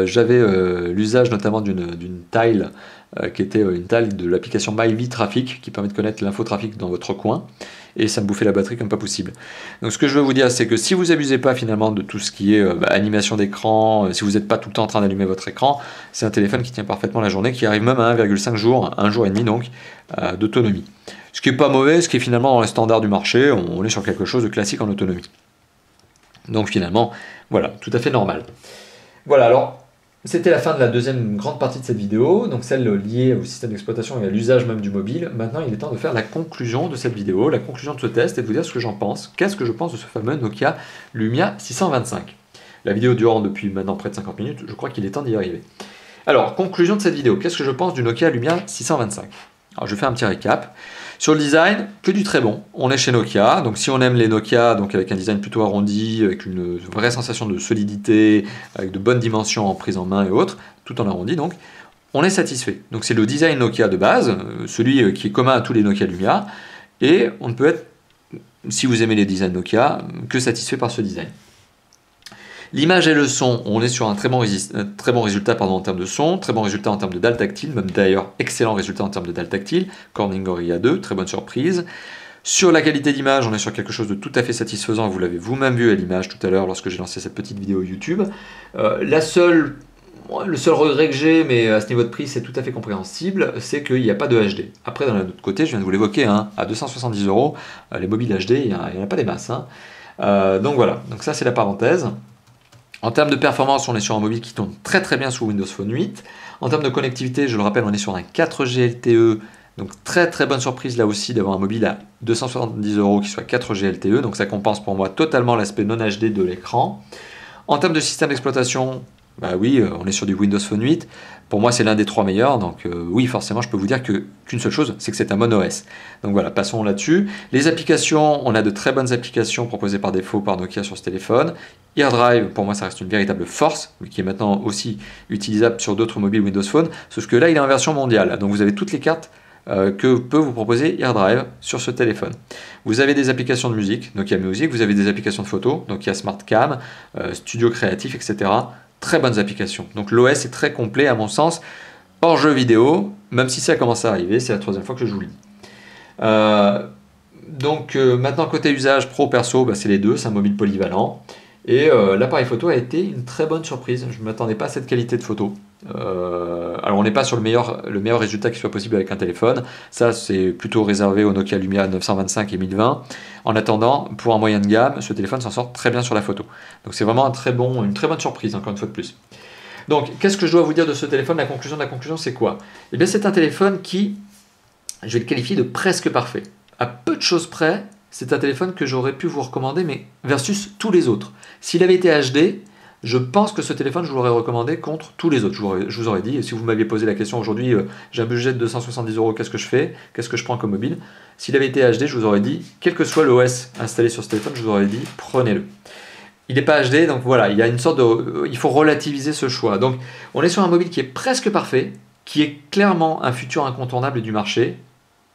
j'avais l'usage notamment d'une tile qui était une tile de l'application MyVTraffic qui permet de connaître l'infotrafic dans votre coin, et ça me bouffait la batterie comme pas possible. Donc ce que je veux vous dire, c'est que si vous abusez pas finalement de tout ce qui est animation d'écran, si vous n'êtes pas tout le temps en train d'allumer votre écran, c'est un téléphone qui tient parfaitement la journée, qui arrive même à 1,5 jours, 1 jour et demi donc, d'autonomie. Ce qui n'est pas mauvais, ce qui est finalement dans les standards du marché, on est sur quelque chose de classique en autonomie. Donc finalement, voilà, tout à fait normal. Voilà, alors c'était la fin de la deuxième grande partie de cette vidéo, donc celle liée au système d'exploitation et à l'usage même du mobile. Maintenant, il est temps de faire la conclusion de cette vidéo, la conclusion de ce test, et de vous dire ce que j'en pense. Qu'est-ce que je pense de ce fameux Nokia Lumia 625? La vidéo dure depuis maintenant près de 50 minutes, je crois qu'il est temps d'y arriver. Alors, conclusion de cette vidéo, qu'est-ce que je pense du Nokia Lumia 625? Alors, je fais un petit récap. Sur le design, que du très bon. On est chez Nokia, donc si on aime les Nokia, donc avec un design plutôt arrondi, avec une vraie sensation de solidité, avec de bonnes dimensions en prise en main et autres, tout en arrondi donc, on est satisfait. Donc c'est le design Nokia de base, celui qui est commun à tous les Nokia Lumia, et on ne peut être, si vous aimez les designs Nokia, que satisfait par ce design. L'image et le son, on est sur un très bon résultat en termes de son, très bon résultat en termes de dalle tactile, même d'ailleurs excellent résultat en termes de dalle tactile, Corning Gorilla 2, très bonne surprise. Sur la qualité d'image, on est sur quelque chose de tout à fait satisfaisant, vous l'avez vous-même vu à l'image tout à l'heure lorsque j'ai lancé cette petite vidéo YouTube. Le seul regret que j'ai, mais à ce niveau de prix c'est tout à fait compréhensible, c'est qu'il n'y a pas de HD. Après, d'un autre côté, je viens de vous l'évoquer, hein, à 270 €, les mobiles HD, il n'y en a pas des masses. Hein. Donc voilà, donc ça c'est la parenthèse. En termes de performance, on est sur un mobile qui tourne très très bien sous Windows Phone 8. En termes de connectivité, je le rappelle, on est sur un 4G LTE. Donc très très bonne surprise là aussi d'avoir un mobile à 270 € qui soit 4G LTE. Donc ça compense pour moi totalement l'aspect non HD de l'écran. En termes de système d'exploitation, bah oui, on est sur du Windows Phone 8. Pour moi, c'est l'un des 3 meilleurs. Donc oui, forcément, je peux vous dire qu'une seule chose, c'est que c'est un Mono OS. Donc voilà, passons là-dessus. Les applications, on a de très bonnes applications proposées par défaut par Nokia sur ce téléphone. AirDrive, pour moi, ça reste une véritable force, mais qui est maintenant aussi utilisable sur d'autres mobiles Windows Phone. Sauf que là, il est en version mondiale. Donc vous avez toutes les cartes que peut vous proposer AirDrive sur ce téléphone. Vous avez des applications de musique, Nokia Music, vous avez des applications de photos, Nokia SmartCam, Studio Créatif, etc. Très bonnes applications. Donc l'OS est très complet à mon sens, hors jeu vidéo, même si ça commence à arriver, c'est la 3e fois que je vous le dis. Donc maintenant côté usage pro perso, bah, c'est les deux, c'est un mobile polyvalent. Et l'appareil photo a été une très bonne surprise. Je ne m'attendais pas à cette qualité de photo. Alors on n'est pas sur le meilleur résultat qui soit possible avec un téléphone. Ça c'est plutôt réservé au Nokia Lumia 925 et 1020. En attendant, pour un moyen de gamme, ce téléphone s'en sort très bien sur la photo. Donc c'est vraiment une très bonne surprise, encore une fois de plus. Donc qu'est-ce que je dois vous dire de ce téléphone? La conclusion c'est quoi? Eh bien c'est un téléphone qui, je vais le qualifier de presque parfait. À peu de choses près, c'est un téléphone que j'aurais pu vous recommander, mais versus tous les autres. S'il avait été HD, je pense que ce téléphone, je vous l'aurais recommandé contre tous les autres. Je vous aurais dit, si vous m'aviez posé la question aujourd'hui, j'ai un budget de 270 €, qu'est-ce que je fais? Qu'est-ce que je prends comme mobile? S'il avait été HD, je vous aurais dit, quel que soit l'OS installé sur ce téléphone, je vous aurais dit, prenez-le. Il n'est pas HD, donc voilà, il y a une sorte de... il faut relativiser ce choix. Donc, on est sur un mobile qui est presque parfait, qui est clairement un futur incontournable du marché,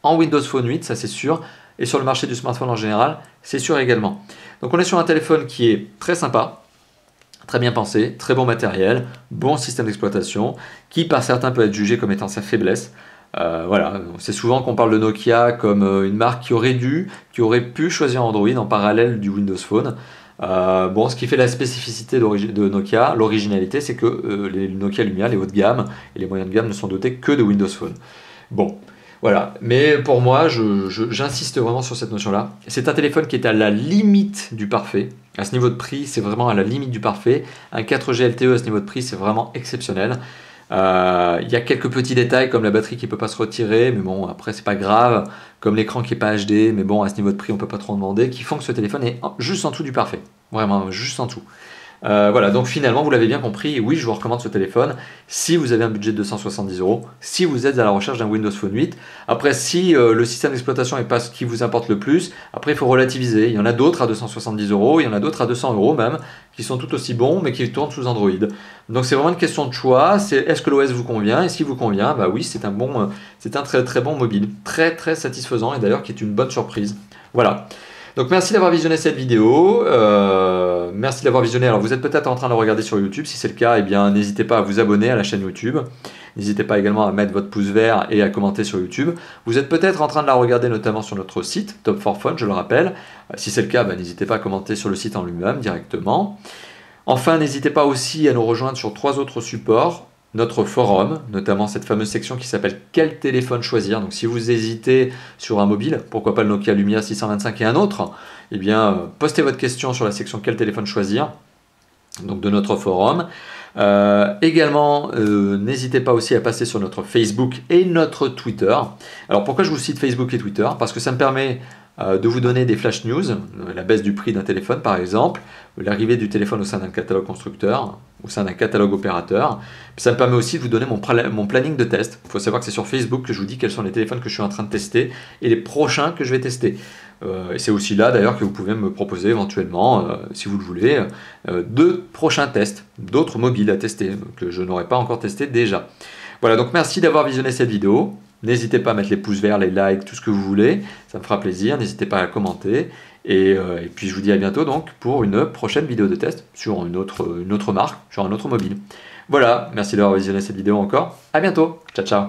en Windows Phone 8, ça c'est sûr, et sur le marché du smartphone en général, c'est sûr également. Donc on est sur un téléphone qui est très sympa, très bien pensé, très bon matériel, bon système d'exploitation, qui par certains peut être jugé comme étant sa faiblesse. Voilà, c'est souvent qu'on parle de Nokia comme une marque qui aurait pu choisir Android en parallèle du Windows Phone. Bon, ce qui fait la spécificité de Nokia, l'originalité, c'est que les Nokia Lumia, les haut de gamme et les moyens de gamme ne sont dotés que de Windows Phone. Bon, voilà, mais pour moi, j'insiste vraiment sur cette notion-là. C'est un téléphone qui est à la limite du parfait. À ce niveau de prix, c'est vraiment à la limite du parfait. Un 4G LTE à ce niveau de prix, c'est vraiment exceptionnel. Il y a quelques petits détails comme la batterie qui ne peut pas se retirer, mais bon, après, c'est pas grave. Comme l'écran qui n'est pas HD, mais bon, à ce niveau de prix, on ne peut pas trop en demander, qui font que ce téléphone est juste en dessous du parfait. Vraiment, juste en dessous. Voilà, donc finalement, vous l'avez bien compris, oui, je vous recommande ce téléphone si vous avez un budget de 270 €, si vous êtes à la recherche d'un Windows Phone 8. Après, si le système d'exploitation n'est pas ce qui vous importe le plus, après, il faut relativiser. Il y en a d'autres à 270 €, il y en a d'autres à 200 € même, qui sont tout aussi bons, mais qui tournent sous Android. Donc c'est vraiment une question de choix, c'est est-ce que l'OS vous convient, et s'il vous convient, bah oui, c'est un très très bon mobile, très très satisfaisant, et d'ailleurs qui est une bonne surprise. Voilà. Donc merci d'avoir visionné cette vidéo, merci de l'avoir visionné. Alors vous êtes peut-être en train de le regarder sur YouTube, si c'est le cas, eh bien n'hésitez pas à vous abonner à la chaîne YouTube. N'hésitez pas également à mettre votre pouce vert et à commenter sur YouTube. Vous êtes peut-être en train de la regarder notamment sur notre site, Top 4 Phone, je le rappelle. Si c'est le cas, bah, n'hésitez pas à commenter sur le site en lui-même directement. Enfin, n'hésitez pas aussi à nous rejoindre sur 3 autres supports. Notre forum, notamment cette fameuse section qui s'appelle « Quel téléphone choisir ?» Donc si vous hésitez sur un mobile, pourquoi pas le Nokia Lumia 625 et un autre, eh bien postez votre question sur la section « Quel téléphone choisir ?» donc de notre forum. Également, n'hésitez pas aussi à passer sur notre Facebook et notre Twitter. Alors pourquoi je vous cite Facebook et Twitter? Parce que ça me permet de vous donner des flash news, la baisse du prix d'un téléphone par exemple, l'arrivée du téléphone au sein d'un catalogue constructeur, au sein d'un catalogue opérateur. Ça me permet aussi de vous donner mon planning de test. Il faut savoir que c'est sur Facebook que je vous dis quels sont les téléphones que je suis en train de tester et les prochains que je vais tester. Et c'est aussi là d'ailleurs que vous pouvez me proposer éventuellement, si vous le voulez, de prochains tests, d'autres mobiles à tester que je n'aurais pas encore testé déjà. Voilà, donc merci d'avoir visionné cette vidéo. N'hésitez pas à mettre les pouces verts, les likes, tout ce que vous voulez, ça me fera plaisir. N'hésitez pas à commenter. Et puis je vous dis à bientôt donc pour une prochaine vidéo de test sur une autre marque, sur un autre mobile. Voilà, merci d'avoir visionné cette vidéo encore. À bientôt. Ciao, ciao.